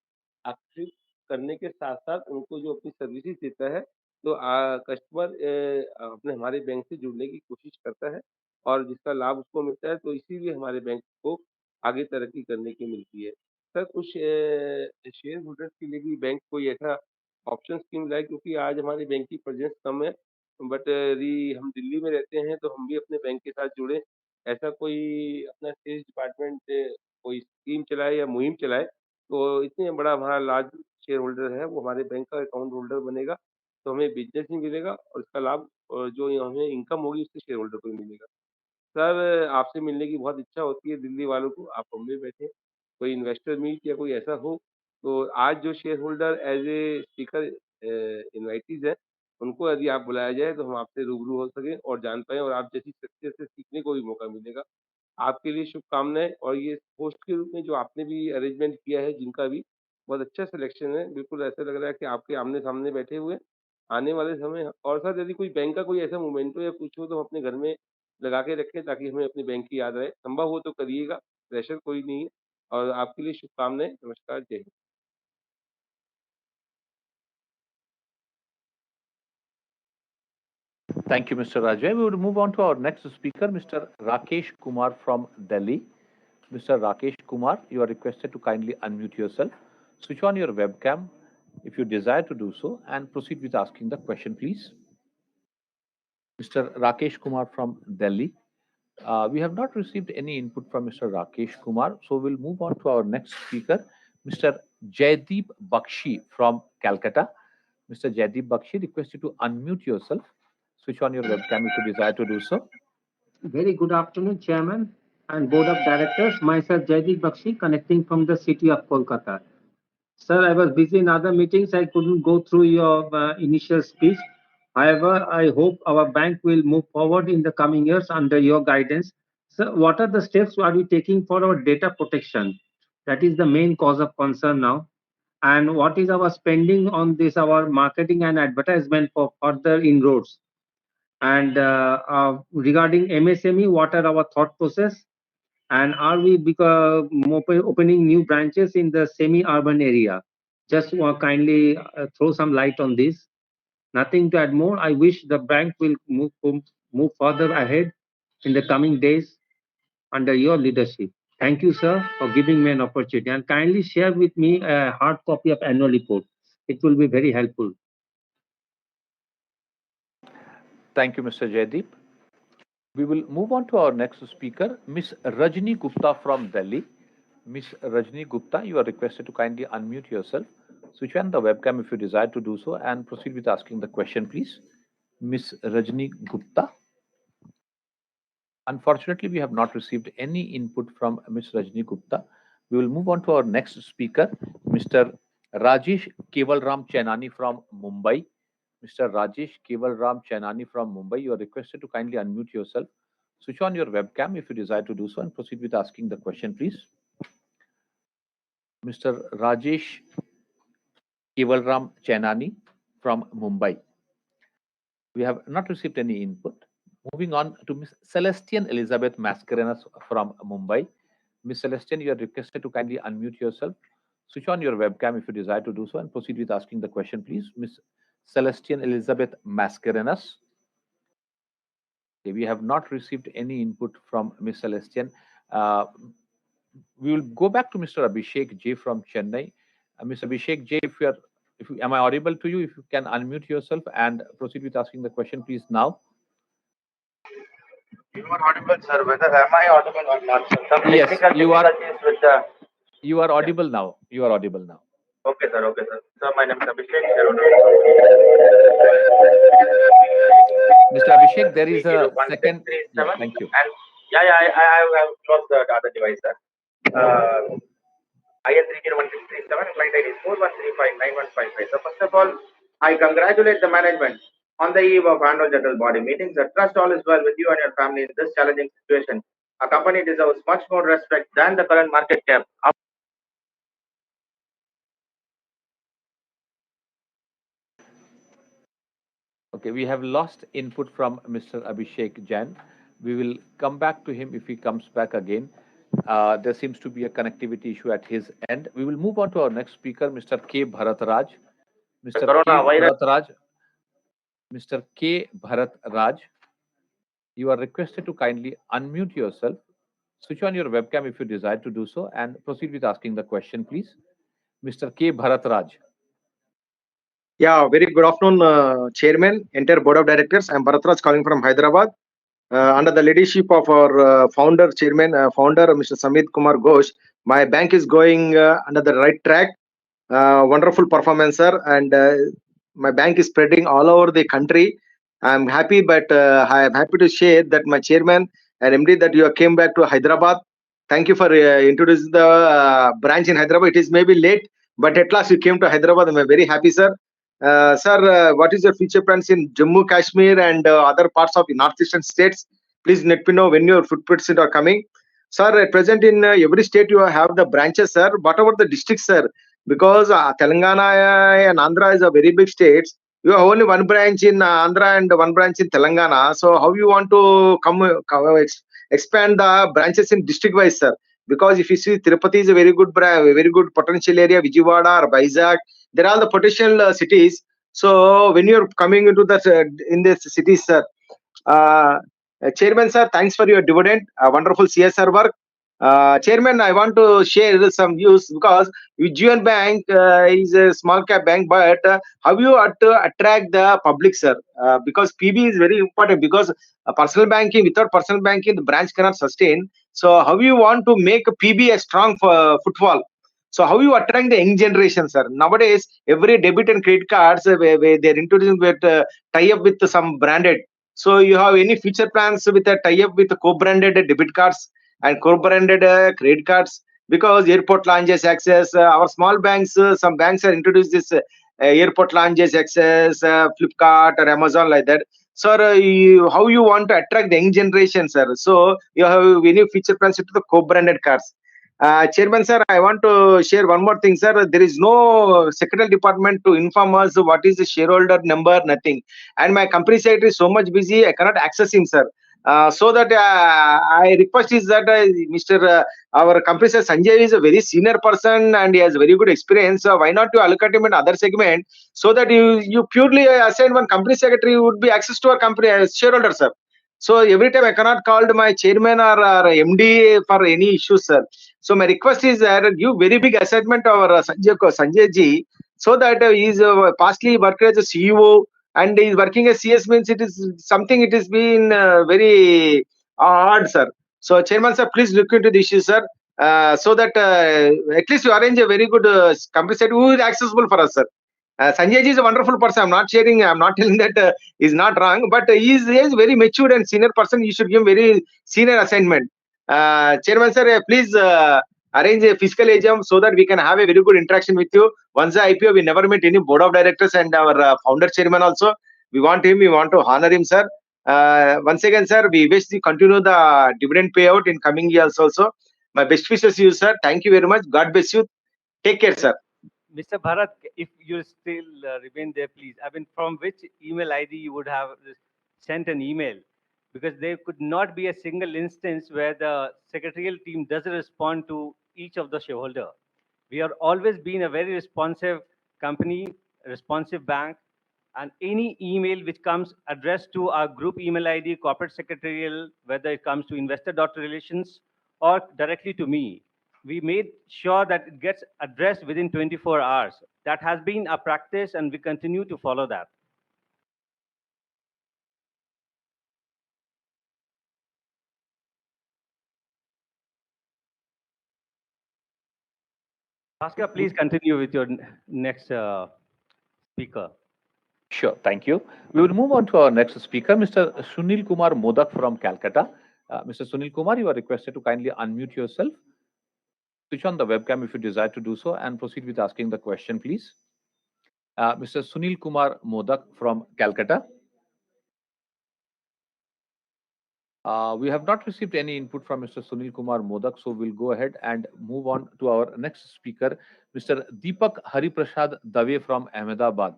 आकर्षित करने के साथ-साथ उनको जो अपनी सर्विसेज देता है, तो कस्टमर अपने हमारे बैंक से जुड़ने की कोशिश करता है और जिसका लाभ उसको मिलता है, तो इसीलिए हमारे बैंक को आगे तरक्की करने की मिलती है। सर कुछ शेयर होल्डर्स के लिए भी बैंक कोई ऐसा ऑप्शन स्कीम लाए, क्योंकि आज हमारे बैंक की प्रेजेंस कम है, बट यदि हम दिल्ली में रहते हैं तो हम भी अपने बैंक के साथ जुड़े, ऐसा कोई अपना सेल्स डिपार्टमेंट कोई स्कीम चलाए या मुहिम चलाए, तो इतने बड़ा हमारा लार्ज शेयर होल्डर है वो हमारे बैंक का अकाउंट होल्डर बनेगा, तो हमें बिज़नेस भी मिलेगा और इसका लाभ जो हमें इनकम होगी उससे शेयर होल्डर को भी मिलेगा। सर आपसे मिलने की बहुत इच्छा होती है दिल्ली वालों को, आप बॉम्बे बैठे हैं, कोई इन्वेस्टर मीट या कोई ऐसा हो, तो आज जो share holder as a speaker invitees हैं, उनको यदि आप बुलाया जाए तो हम आपसे रूबरू हो सकें और जान पाएँ और आप जैसी शख्सियत से सीखने को भी मौका मिलेगा। आपके लिए शुभकामनाएँ और ये होस्ट के रूप में जो आपने भी अरेंजमेंट किया है जिनका भी, बहुत अच्छा सिलेक्शन है, बिल्कुल ऐसा लग रहा है कि आपके आमने-सामने बैठे हुए हैं। आने वाले समय और सर यदि कोई बैंक का कोई ऐसा मोमेंटो या कुछ हो तो हम अपने घर में लगा के रखें ताकि हमें अपने बैंक की याद रहे। संभव हो तो करिएगा, प्रेशर कोई नहीं है और आपके लिए शुभकामनाएँ। नमस्कार, जय Hind. Thank you, Mr. Rajay. We would move on to our next speaker, Mr. Rakesh Kumar from Delhi. Mr. Rakesh Kumar, you are requested to kindly unmute yourself, switch on your webcam if you desire to do so, and proceed with asking the question, please. Mr. Rakesh Kumar from Delhi. We have not received any input from Mr. Rakesh Kumar, so we'll move on to our next speaker, Mr. Jaideep Bakshi from Calcutta. Mr. Jaideep Bakshi, request you to unmute yourself, switch on your webcam if you desire to do so. Very good afternoon, Chairman and Board of Directors. Myself, Jaideep Bakshi, connecting from the city of Kolkata. Sir, I was busy in other meetings. I couldn't go through your initial speech. However, I hope our bank will move forward in the coming years under your guidance. Sir, what are the steps are we taking for our data protection? That is the main cause of concern now. And what is our spending on this, our marketing and advertisement for further inroads? And regarding MSME, what are our thought process? And are we opening new branches in the semi-urban area? Just kindly throw some light on this. Nothing to add more. I wish the bank will move further ahead in the coming days under your leadership. Thank you, sir, for giving me an opportunity. And kindly share with me a hard copy of annual report. It will be very helpful. Thank you, Mr. Jaideep. We will move on to our next speaker, Ms. Rajni Gupta from Delhi. Ms. Rajni Gupta, you are requested to kindly unmute yourself, switch on the webcam if you desire to do so, and proceed with asking the question, please. Ms. Rajni Gupta. Unfortunately, we have not received any input from Ms. Rajni Gupta. We will move on to our next speaker, Mr. Rajesh Kevalram Chainani from Mumbai. Mr. Rajesh Kevalram Chainani from Mumbai, you are requested to kindly unmute yourself, switch on your webcam if you desire to do so, and proceed with asking the question, please. Mr. Rajesh Kevalram Chainani from Mumbai. We have not received any input. Moving on to Ms. Celestian Elizabeth Mascarenas from Mumbai. Ms. Celestian, you are requested to kindly unmute yourself, switch on your webcam if you desire to do so, and proceed with asking the question, please. Ms. Celestian Elizabeth Mascarenas. Okay, we have not received any input from Ms. Celestian. We will go back to Mr. Abhishek J from Chennai. Mr. Abhishek J, am I audible to you? If you can unmute yourself and proceed with asking the question, please, now. You are audible, sir. Whether am I audible or not, sir? Some Yes, technical you are. difficulties with the. You are audible now. You are audible now. Okay, sir. Okay, sir. Sir, my name is Abhishek. Mr. Abhishek, there is a second. Yeah, thank you. And I have closed the other device, sir. IN 301637, client ID is 41359155. So first of all, I congratulate the management on the eve of annual general body meetings. I trust all is well with you and your family in this challenging situation. Our company deserves much more respect than the current market cap. Okay, we have lost input from Mr. Abhishek Jain. We will come back to him if he comes back again. There seems to be a connectivity issue at his end. We will move on to our next speaker, Mr. K. Bharatraj. Mr. K. Bharatraj, you are requested to kindly unmute yourself, switch on your webcam if you desire to do so, and proceed with asking the question, please. Mr. K. Bharatraj. Yeah, very good afternoon, Chairman, entire Board of Directors. I'm Bharatraj calling from Hyderabad. Under the leadership of our founder, Mr. Samit Kumar Ghosh, my bank is going under the right track. Wonderful performance, sir, and my bank is spreading all over the country. I'm happy, but I am happy to share that my chairman and MD that you came back to Hyderabad. Thank you for introducing the branch in Hyderabad. It is maybe late, but at last you came to Hyderabad. I'm very happy, sir. Sir, what is your future plans in Jammu, Kashmir and other parts of the northeastern states? Please let me know when your footprints are coming. Sir, at present in every state you have the branches, sir. What about the districts, sir? Because Telangana and Andhra is a very big states. You have only one branch in Andhra and one branch in Telangana. So how you want to expand the branches in district wise, sir? Because if you see Tirupati is a very good potential area, Vijayawada or Vizag, they're all the potential cities. So when you're coming into the in this cities, sir, Chairman sir, thanks for your dividend. Wonderful CSR work. Chairman, I want to share some views because Ujjivan Bank is a small cap bank, but how you are to attract the public, sir? Because PB is very important because personal banking, without personal banking, the branch cannot sustain. So how you want to make PB a strong footfall? So how you attract the young generation, sir? Nowadays, every debit and credit cards, where they're introducing with tie up with some branded. So you have any future plans with a tie up with co-branded debit cards and co-branded credit cards? Because airport lounges access, our small banks, some banks are introduced this airport lounges access, Flipkart or Amazon like that. Sir, how you want to attract the young generation, sir? So you have any future plans to the co-branded cards? Chairman, sir, I want to share one more thing, sir. There is no secretarial department to inform us what is the shareholder number, nothing. And my company secretary is so much busy, I cannot access him, sir. So that I request is that Mr. Our company sir Sanjay is a very senior person and he has very good experience. So why not to allocate him in other segment so that you purely assign one company secretary would be access to our company as shareholder, sir. So every time I cannot call my chairman or MD for any issues, sir. So my request is that give very big assignment to our Sanjay ji, so that he is pastly worked as a CEO and he is working as CS means it is something it is been very hard, sir. So chairman sir, please look into the issue, sir. So that at least you arrange a very good company set who is accessible for us, sir. Sanjay ji is a wonderful person. I'm not sharing. I'm not telling that he's not wrong, but he is very matured and senior person. You should give him very senior assignment. Chairman sir, please arrange a fiscal exam so that we can have a very good interaction with you. Once the IPO, we never met any board of directors and our founder chairman also. We want him. We want to honor him, sir. Once again, sir, we wish to continue the dividend payout in coming years also. My best wishes to you, sir. Thank you very much. God bless you. Take care, sir. Mr. Bharat, if you still remain there, please. I mean, from which email ID you would have sent an email? Because there could not be a single instance where the secretarial team doesn't respond to each of the shareholder. We are always been a very responsive company, responsive bank, and any email which comes addressed to our group email ID, corporate secretarial, whether it comes to investor.relations or directly to me, we made sure that it gets addressed within 24 hours. That has been our practice and we continue to follow that. Bhaskar, please continue with your next speaker. Sure, thank you. We will move on to our next speaker, Mr. Sunil Kumar Modak from Calcutta. Mr. Sunil Kumar, you are requested to kindly unmute yourself. Switch on the webcam if you desire to do so and proceed with asking the question, please. Mr. Sunil Kumar Modak from Calcutta. We have not received any input from Mr. Sunil Kumar Modak, so we'll go ahead and move on to our next speaker, Mr. Deepak Hariprasad Dave from Ahmedabad.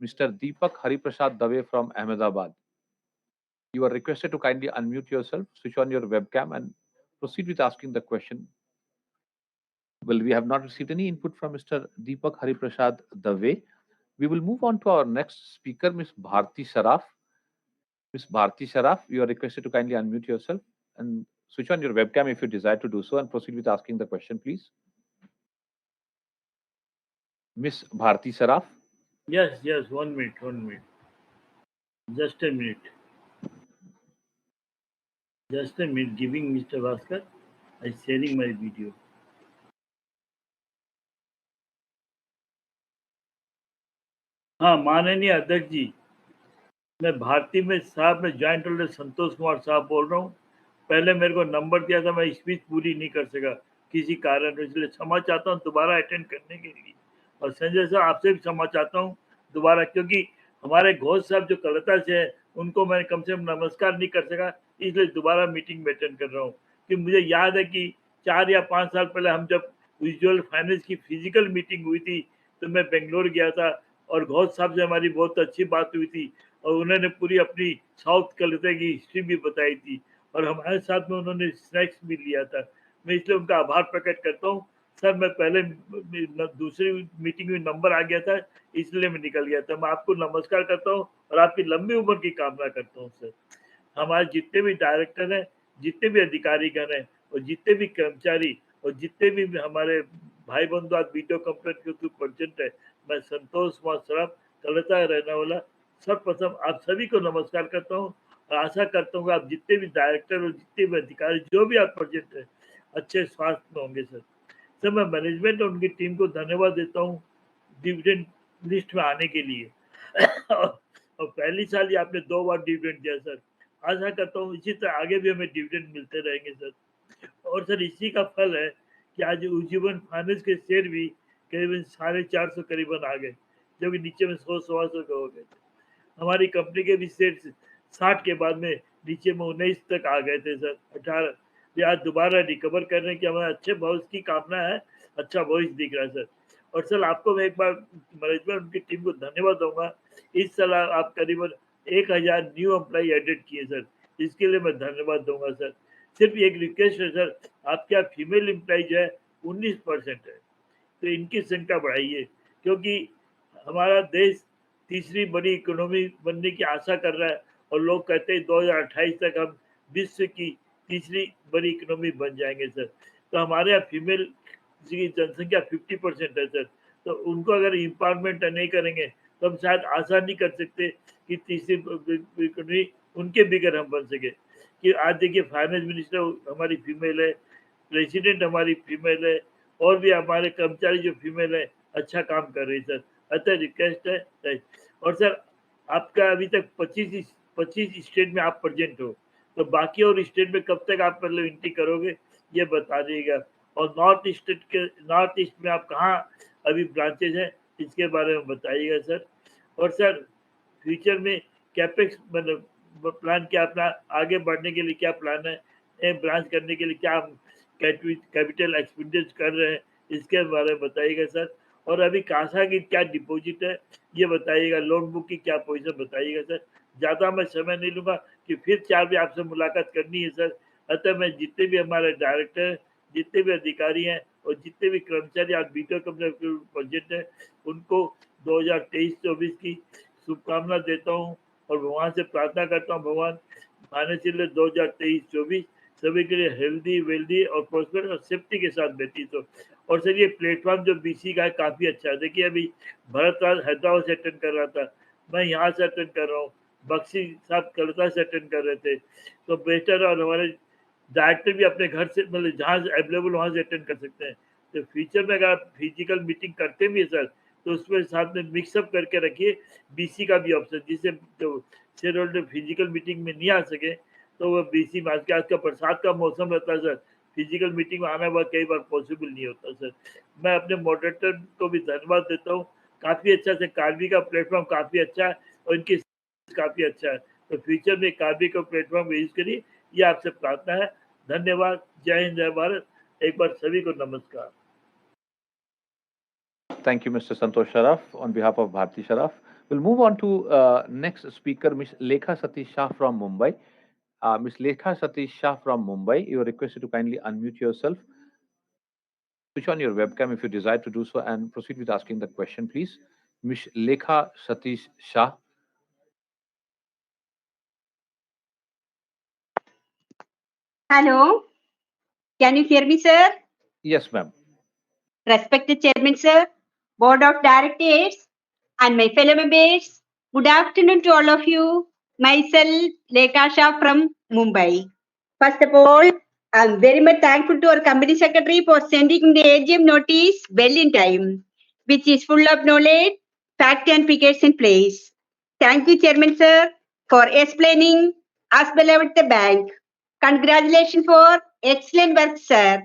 Mr. Deepak Hariprasad Dave from Ahmedabad. You are requested to kindly unmute yourself, switch on your webcam and proceed with asking the question. Well, we have not received any input from Mr. Deepak Hariprasad Dave. We will move on to our next speaker, Ms. Bharti Saraf. Ms. Bharti Saraf, you are requested to kindly unmute yourself and switch on your webcam if you desire to do so and proceed with asking the question, please. Ms. Bharti Saraf. Yes, 1 minute. Just a minute. Giving Mr. Bhaskar. I'm sharing my video. हाँ, माननीय अध्यक्ष जी, मैं भारती में साहब में joint holder Santosh Kumar साहब बोल रहा हूँ। पहले मेरे को नंबर दिया था, मैं स्पीच पूरी नहीं कर सका किसी कारण, इसलिए क्षमा चाहता हूँ दोबारा अटेंड करने के लिए। और संजय साहब, आपसे भी क्षमा चाहता हूँ दोबारा, क्योंकि हमारे घोष साहब जो कलकत्ता से है उनको मैं कम से कम नमस्कार नहीं कर सका, इसलिए दोबारा मीटिंग में अटेंड कर रहा हूँ। कि मुझे याद है कि 4 या 5 साल पहले हम जब उज्ज्वल फाइनेंस की फिजिकल मीटिंग हुई थी तो मैं बेंगलोर गया था और घोष साहब से हमारी बहुत अच्छी बात हुई थी और उन्होंने पूरी अपनी साउथ कलकत्ता की हिस्ट्री भी बताई थी और हमारे साथ में उन्होंने स्नैक्स भी लिया था। मैं इसलिए उनका आभार प्रकट करता हूँ। सर, मैं पहले दूसरी मीटिंग में नंबर आ गया था, इसलिए मैं निकल गया था। मैं आपको नमस्कार करता हूँ और आपकी लंबी उम्र की कामना करता हूँ सर। हमारे जितने भी डायरेक्टर हैं, जितने भी अधिकारीगण हैं और जितने भी कर्मचारी और जितने भी हमारे भाई बंधु आज वीडियो कॉन्फ्रेंस के थ्रू प्रेजेंट है, मैं संतोष कुमार सराफ कलकत्ता रहने वाला सर्वप्रथम आप सभी को नमस्कार करता हूँ और आशा करता हूँ आप जितने भी डायरेक्टर और जितने भी अधिकारी जो भी आप प्रेजेंट है अच्छे स्वास्थ्य में होंगे सर। सर मैं मैनेजमेंट और उनकी टीम को धन्यवाद देता हूँ डिविडेंड लिस्ट में आने के लिए और पहली साल ही आपने 2 बार डिविडेंड दिया सर। आशा करता हूँ इसी तरह आगे भी हमें डिविडेंड मिलते रहेंगे सर। और सर इसी का फल है कि आज उज्जीवन फाइनेंस के शेयर भी करीबन 450 करीबन आ गए, जो कि नीचे में 100-125 हो गए थे। हमारी कंपनी के भी शेयर 60 के बाद में नीचे में 19 तक आ गए थे सर। 18 आज दोबारा रिकवर करने की हमारे अच्छे भविष्य की कामना है, अच्छा भविष्य दिख रहा है सर। और सर आपको मैं एक बार मैनेजमेंट उनकी टीम को धन्यवाद दूंगा। इस साल आप करीबन 1000 न्यू एम्प्लॉय एडेड किए सर, इसके लिए मैं धन्यवाद दूंगा सर। सिर्फ एक रिक्वेस्ट है सर, आपके यहाँ फीमेल एम्प्लॉय जो है 19% है, तो इनकी संख्या बढ़ाइए, क्योंकि हमारा देश तीसरी बड़ी इकोनॉमी बनने की आशा कर रहा है और लोग कहते हैं 2028 तक हम विश्व की तीसरी बड़ी इकोनॉमी बन जाएंगे सर। तो हमारे यहाँ फीमेल की जनसंख्या 50% है सर, तो उनको अगर एम्पावरमेंट नहीं करेंगे तो हम शायद आशा नहीं कर सकते कि तीसरी इकोनॉमी उनके बिगर हम बन सके। कि आज देखिए फाइनेंस मिनिस्टर हमारी फीमेल है, प्रेसिडेंट हमारी फीमेल है और भी हमारे कर्मचारी जो फीमेल है अच्छा काम कर रही है सर। अतः रिक्वेस्ट है। और सर आपका अभी तक 25 स्टेट में आप प्रेजेंट हो, तो बाकी और स्टेट में कब तक आप मतलब एंट्री करोगे ये बता दीजिएगा। और नॉर्थ ईस्ट में आप कहाँ अभी ब्रांचेज हैं इसके बारे में बताइएगा सर। और सर फ्यूचर में कैपेक्स मतलब प्लान क्या अपना आगे बढ़ने के लिए क्या प्लान है, ब्रांच करने के लिए क्या हम कैपिटल एक्सपेंडिचर कर रहे हैं इसके बारे में बताइएगा सर। और अभी कासा की क्या डिपॉजिट है ये बताइएगा, लोन बुक की क्या पोजीशन बताइएगा सर। ज़्यादा मैं समय नहीं लूँगा कि फिर 4 बजे आपसे मुलाकात करनी है सर। अतः मैं जितने भी हमारे डायरेक्टर हैं, जितने भी अधिकारी हैं और जितने भी कर्मचारी आज वीडियो कंपनी प्रोजेक्ट हैं उनको 2023-24 की शुभकामना देता हूँ और भगवान से प्रार्थना करता हूँ भगवान फाइनेंशियल 2023-24 सभी के लिए हेल्दी वेल्दी और प्रॉस्पर और सेफ्टी के साथ व्यतीत हो। और सर ये प्लेटफॉर्म जो बीसी का है काफ़ी अच्छा है। देखिए अभी भरत राज हैदराबाद से अटेंड कर रहा था, मैं यहाँ से अटेंड कर रहा हूँ, बख्शी साहब कलकत्ता से अटेंड कर रहे थे, तो बेहतर और हमारे डायरेक्टर भी अपने घर से मतलब जहाँ अवेलेबल वहाँ से अटेंड कर सकते हैं। तो फ्यूचर में अगर आप फिजिकल मीटिंग करते भी है सर तो उसमें साथ में मिक्सअप करके रखिए बीसी का भी ऑप्शन, जिससे जो शेयर होल्डर फिजिकल मीटिंग में नहीं आ सके तो वो बीसी में आज का बरसात का मौसम रहता है सर, फिजिकल मीटिंग में आना हुआ कई बार पॉसिबल नहीं होता सर। मैं अपने मॉडरेटर को भी धन्यवाद देता हूँ, काफ़ी अच्छा से कार्बी का प्लेटफॉर्म काफ़ी अच्छा है और इनकी काफ़ी अच्छा है, तो फ्यूचर में कार्बी का प्लेटफॉर्म यूज करिए, ये आपसे प्रार्थना है। धन्यवाद। जय हिंद जय भारत। एक बार सभी को नमस्कार। Thank you, Mr. Santosh Sharaf. On behalf of Bharti Sharaf, we'll move on to next speaker, Ms. Lekha Satish Shah from Mumbai. Ms. Lekha Satish Shah from Mumbai, you are requested to kindly unmute yourself. Switch on your webcam if you desire to do so and proceed with asking the question, please. Ms. Lekha Satish Shah. Hello, can you hear me, sir? Yes, ma'am. Respected Chairman, sir, Board of Directors, and my fellow members, good afternoon to all of you. Myself, Lekha Shah from Mumbai. First of all, I'm very much thankful to our Company Secretary for sending the AGM notice well in time, which is full of knowledge, fact and figures in place. Thank you, Chairman, sir, for explaining as well about the bank. Congratulations for excellent work, sir.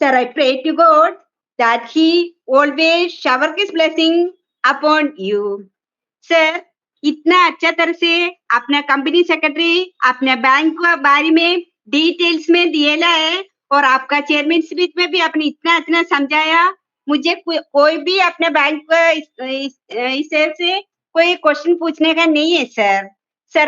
Sir, I pray to God that He always shower His blessing upon you. Sir, इतना अच्छा तरह से अपना company secretary अपने bank के बारे में details में दिएला है और आपका चेयरमैन स्पीच में भी आपने इतना इतना समझाया, मुझे कोई भी अपने बैंक इस से कोई क्वेश्चन पूछने का नहीं है sir. Sir,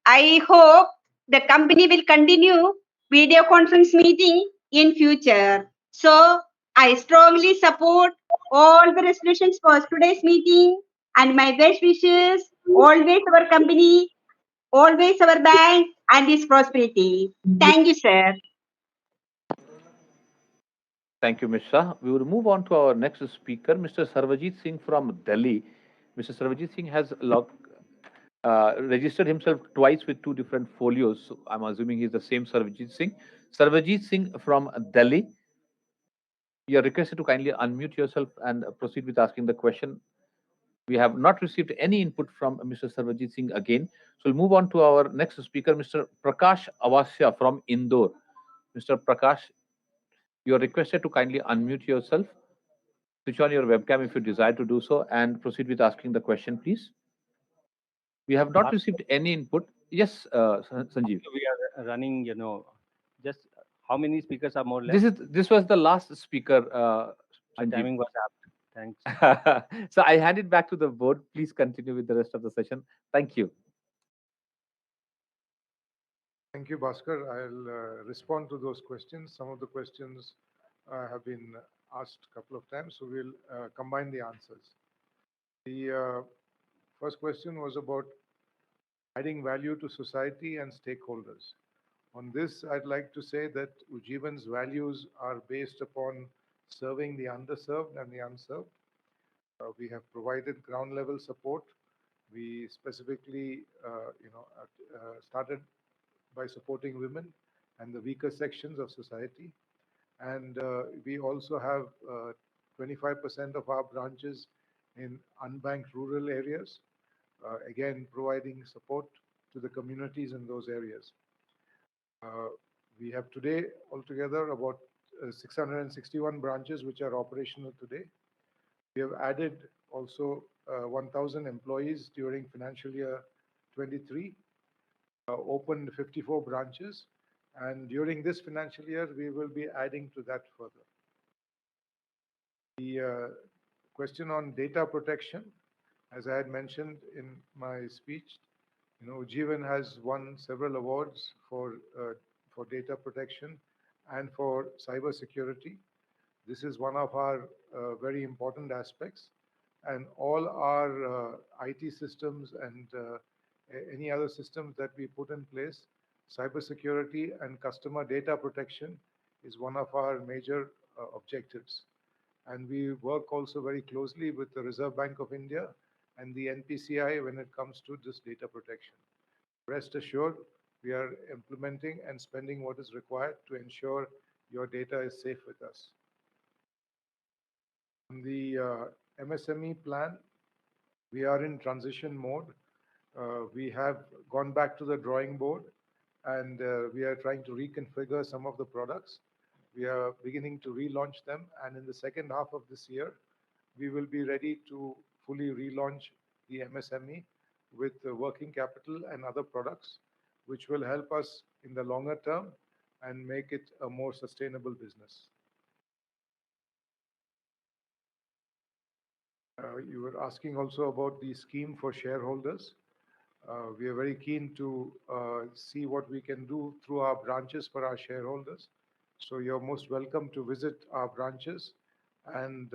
I hope the company will continue video conference meeting in future. So I strongly support all the resolutions for today's meeting and my best wishes, always our company, always our bank and his prosperity. Thank you, sir. Thank you, Ms. Shah. We will move on to our next speaker, Mr. Sarvajit Singh from Delhi. Mr. Sarvajit Singh has registered himself twice with two different folios. So I'm assuming he's the same Sarvajit Singh. Sarvajit Singh from Delhi. You are requested to kindly unmute yourself and proceed with asking the question. We have not received any input from Mr. Sarvajit Singh again. So we'll move on to our next speaker, Mr. Prakash Awasya from Indore. Mr. Prakash, you are requested to kindly unmute yourself, switch on your webcam if you desire to do so, and proceed with asking the question, please. We have not received any input. Yes, Sanjeev. We are running, just how many speakers are more left? This was the last speaker, My Sanjeev. timing was apt. Thanks. So I hand it back to the board. Please continue with the rest of the session. Thank you. Thank you, Bhaskar. I'll respond to those questions. Some of the questions have been asked a couple of times, so we'll combine the answers. The first question was about adding value to society and stakeholders. On this, I'd like to say that Ujjivan's values are based upon serving the underserved and the unserved. We have provided ground level support. We specifically, started by supporting women and the weaker sections of society. And we also have 25% of our branches in unbanked rural areas, again, providing support to the communities in those areas. We have today altogether about 661 branches which are operational today. We have added also 1,000 employees during financial year 23, opened 54 branches, and during this financial year, we will be adding to that further. The question on data protection, as I had mentioned in my speech, Ujjivan has won several awards for data protection and for cyber security. This is one of our very important aspects, and all our IT systems and any other systems that we put in place, cybersecurity and customer data protection is one of our major objectives. And we work also very closely with the Reserve Bank of India and the NPCI when it comes to this data protection. Rest assured, we are implementing and spending what is required to ensure your data is safe with us. On the MSME plan, we are in transition mode. We have gone back to the drawing board, and we are trying to reconfigure some of the products. We are beginning to relaunch them, and in the second half of this year, we will be ready to fully relaunch the MSME with working capital and other products, which will help us in the longer term and make it a more sustainable business. You were asking also about the scheme for shareholders. We are very keen to see what we can do through our branches for our shareholders. So you're most welcome to visit our branches and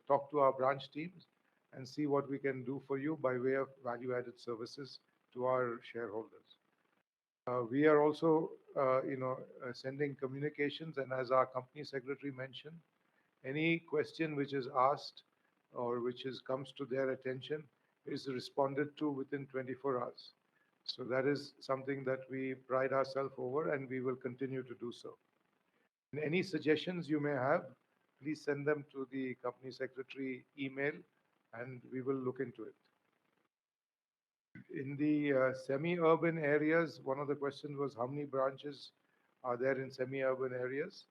talk to our branch teams and see what we can do for you by way of value-added services to our shareholders. We are also, sending communications, and as our company secretary mentioned, any question which is asked or which comes to their attention is responded to within 24 hours. So that is something that we pride ourselves over, and we will continue to do so. And any suggestions you may have, please send them to the company secretary email, and we will look into it. In the semi-urban areas, one of the questions was how many branches are there in semi-urban areas?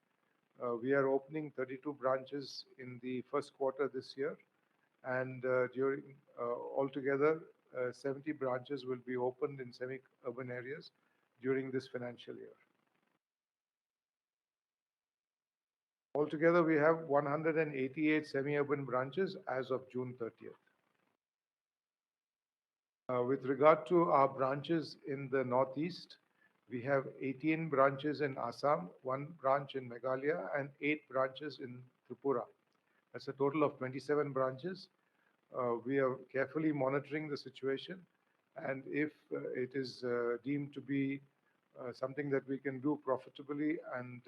We are opening 32 branches in the first quarter this year, and during altogether 70 branches will be opened in semi-urban areas during this financial year. Altogether, we have 188 semi-urban branches as of June 30th. With regard to our branches in the Northeast, we have 18 branches in Assam, 1 branch in Meghalaya, and 8 branches in Tripura. That's a total of 27 branches. We are carefully monitoring the situation, And if it is deemed to be something that we can do profitably and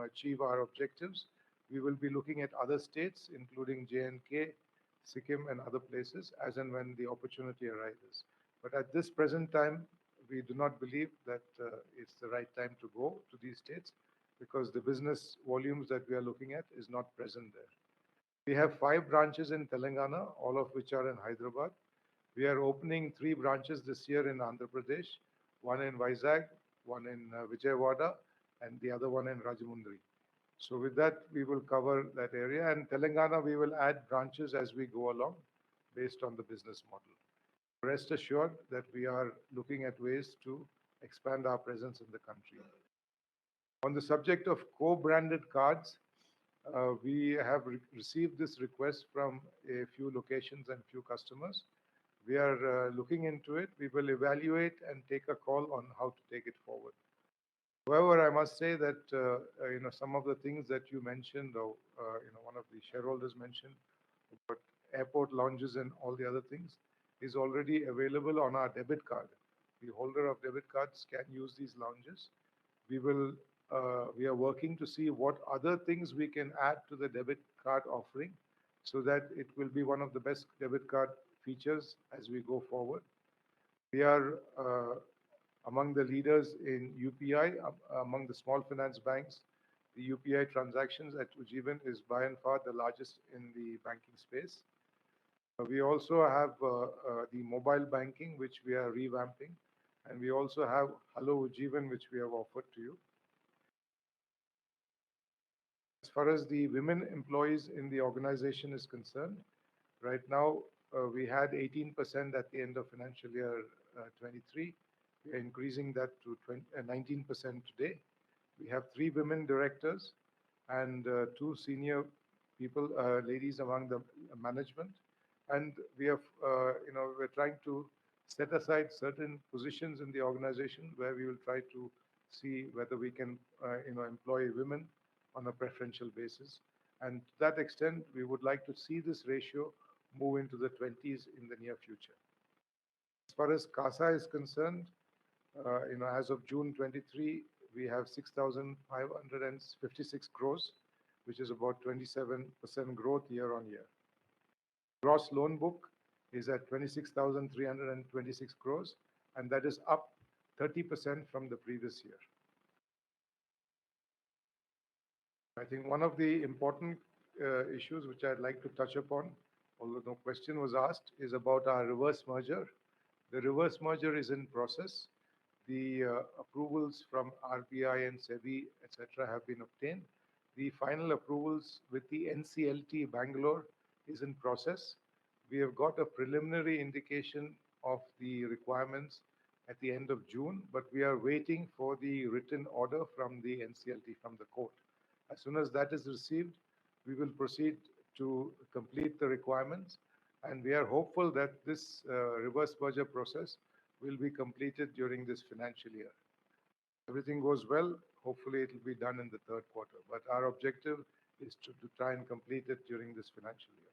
achieve our objectives, we will be looking at other states, including J&K, Sikkim, and other places, as and when the opportunity arises. But at this present time, we do not believe that it's the right time to go to these states because the business volumes that we are looking at is not present there. We have 5 branches in Telangana, all of which are in Hyderabad. We are opening 3 branches this year in Andhra Pradesh, one in Vizag, one in Vijayawada, and the other one in Rajamundry. So with that, we will cover that area. And Telangana, we will add branches as we go along based on the business model. Rest assured that we are looking at ways to expand our presence in the country. On the subject of co-branded cards, we have received this request from a few locations and few customers. We are looking into it. We will evaluate and take a call on how to take it forward. However, I must say that some of the things that you mentioned, or one of the shareholders mentioned about airport lounges and all the other things, is already available on our debit card. The holder of debit cards can use these lounges. We are working to see what other things we can add to the debit card offering so that it will be one of the best debit card features as we go forward. We are among the leaders in UPI, among the small finance banks. The UPI transactions at Ujjivan is by and far the largest in the banking space. We also have the mobile banking, which we are revamping, and we also have Hello Ujjivan, which we have offered to you. As far as the women employees in the organization is concerned, right now we had 18% at the end of financial year 23. We are increasing that to 19% today. We have 3 women directors and 2 senior people, ladies among the management. And we have, we're trying to set aside certain positions in the organization where we will try to see whether we can, employ women on a preferential basis. And to that extent, we would like to see this ratio move into the 20s in the near future. As far as CASA is concerned, as of June 23, we have 6,556 crores, which is about 27% growth year on year. Gross loan book is at 26,326 crores, and that is up 30% from the previous year. I think one of the important issues which I'd like to touch upon, although no question was asked, is about our reverse merger. The reverse merger is in process. The approvals from RBI and SEBI, etc., have been obtained. The final approvals with the NCLT Bangalore is in process. We have got a preliminary indication of the requirements at the end of June, but we are waiting for the written order from the NCLT, from the court. As soon as that is received, we will proceed to complete the requirements, and we are hopeful that this reverse merger process will be completed during this financial year. Everything goes well, hopefully it will be done in the 3rd quarter, but our objective is to try and complete it during this financial year.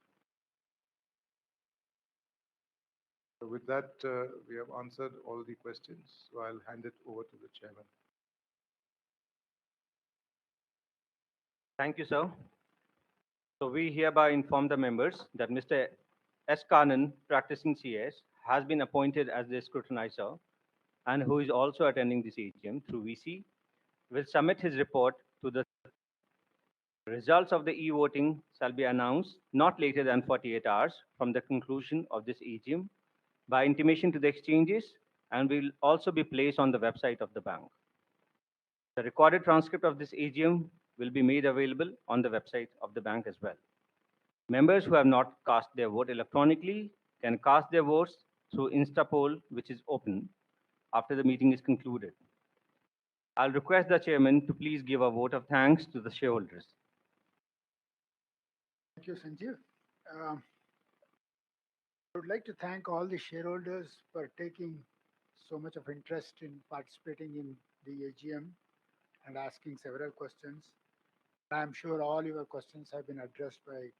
So with that, we have answered all the questions, so I'll hand it over to the chairman. Thank you, sir. So we hereby inform the members that Mr. S. Kanan, practicing CS, has been appointed as the scrutinizer and who is also attending this AGM through VC, will submit his report to the results of the e-voting shall be announced not later than 48 hours from the conclusion of this AGM by intimation to the exchanges and will also be placed on the website of the bank. The recorded transcript of this AGM will be made available on the website of the bank as well. Members who have not cast their vote electronically can cast their votes through InstaPoll, which is open after the meeting is concluded. I'll request the chairman to please give a vote of thanks to the shareholders. Thank you, Sanjeev. I would like to thank all the shareholders for taking so much of interest in participating in the AGM and asking several questions. I'm sure all your questions have been addressed by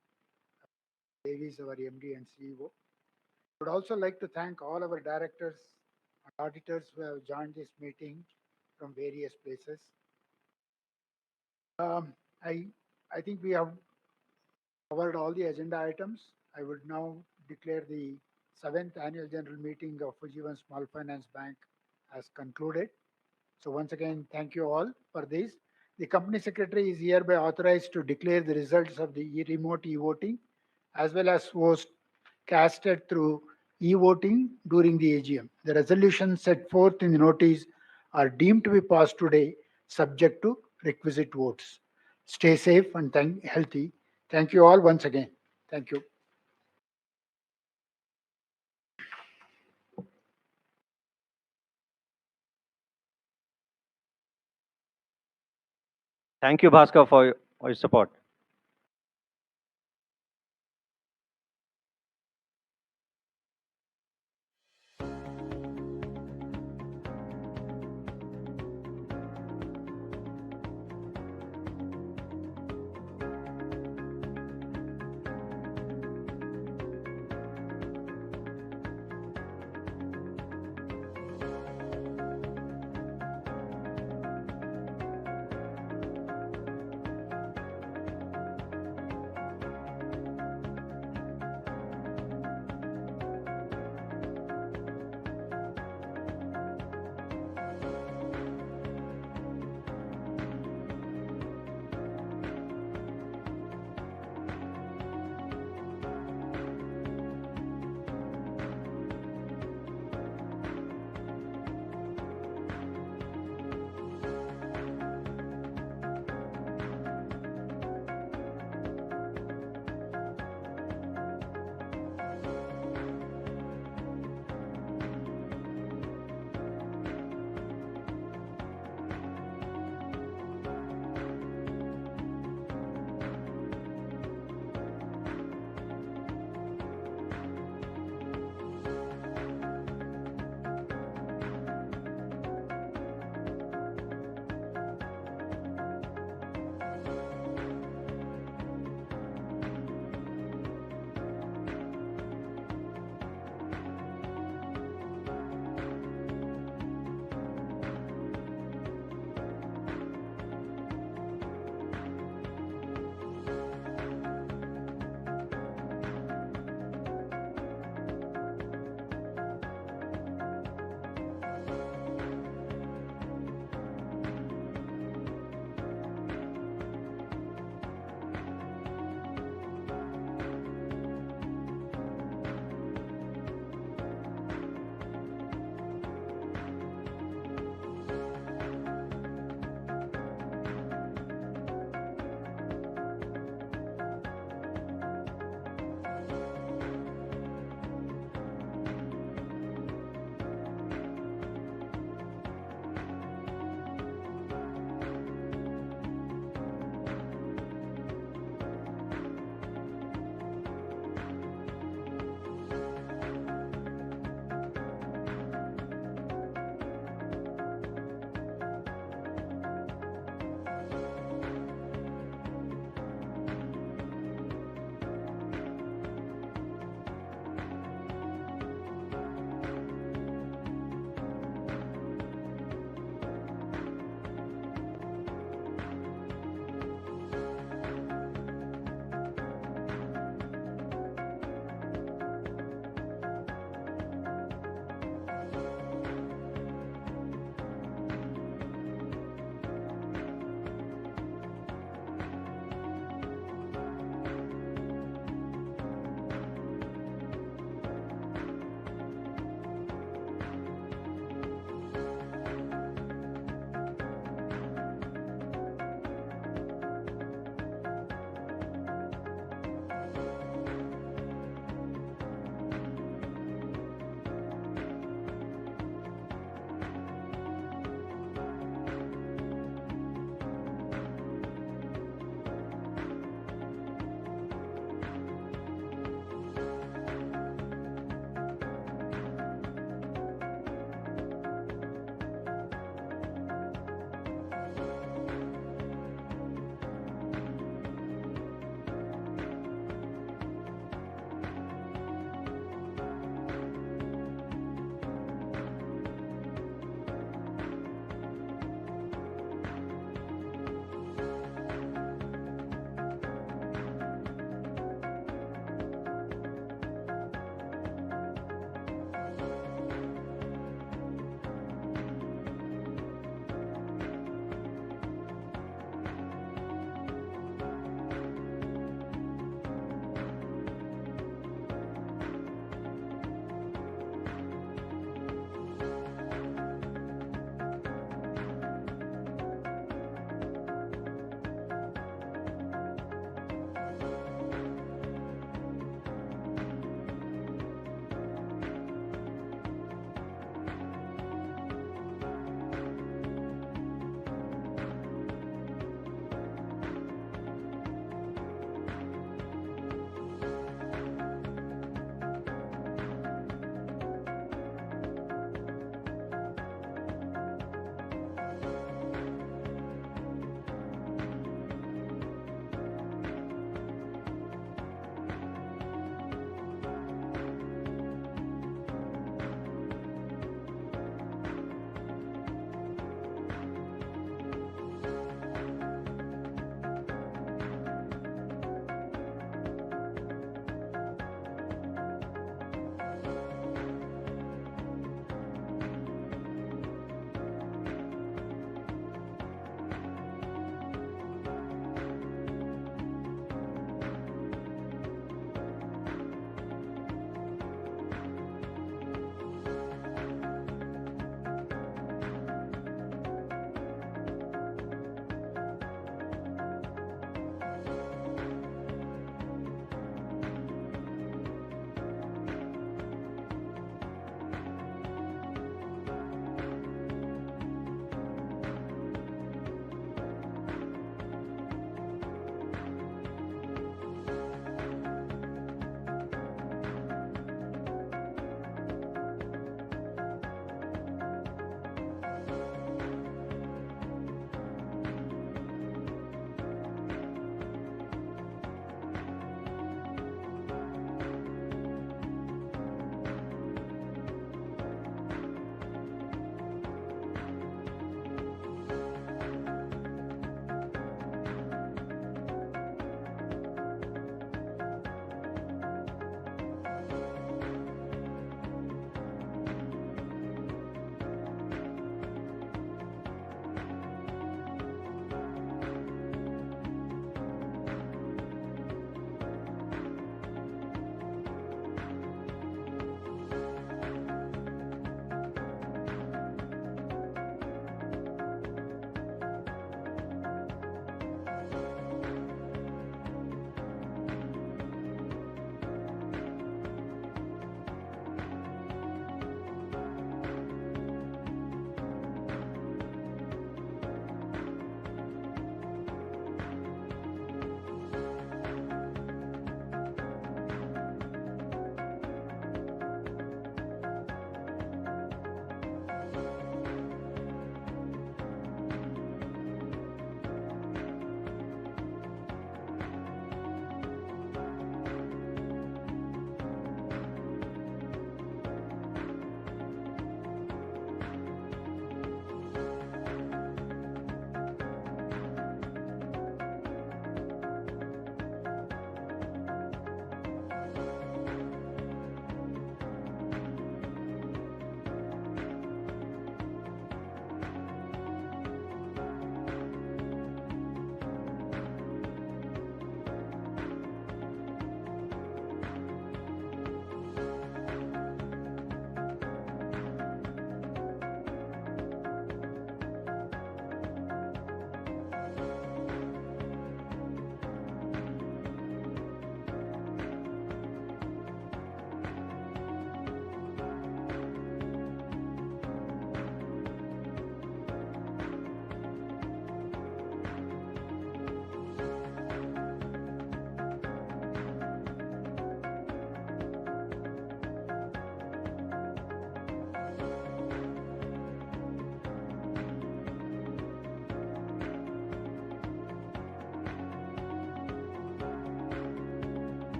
Davies, our MD and CEO. would also like to thank all our directors and auditors who have joined this meeting from various places. Um, I, I think we have covered all the agenda items. I would now declare the 7th annual general meeting of Ujjivan Small Finance Bank as concluded. So once again, thank you all for this. The company secretary is hereby authorized to declare the results of the remote e-voting as well as votes casted through e-voting during the AGM. The resolutions set forth in the notice are deemed to be passed today, subject to requisite votes. Stay safe and healthy. Thank you all once again. Thank you. Thank you, Bhaskar, for your support.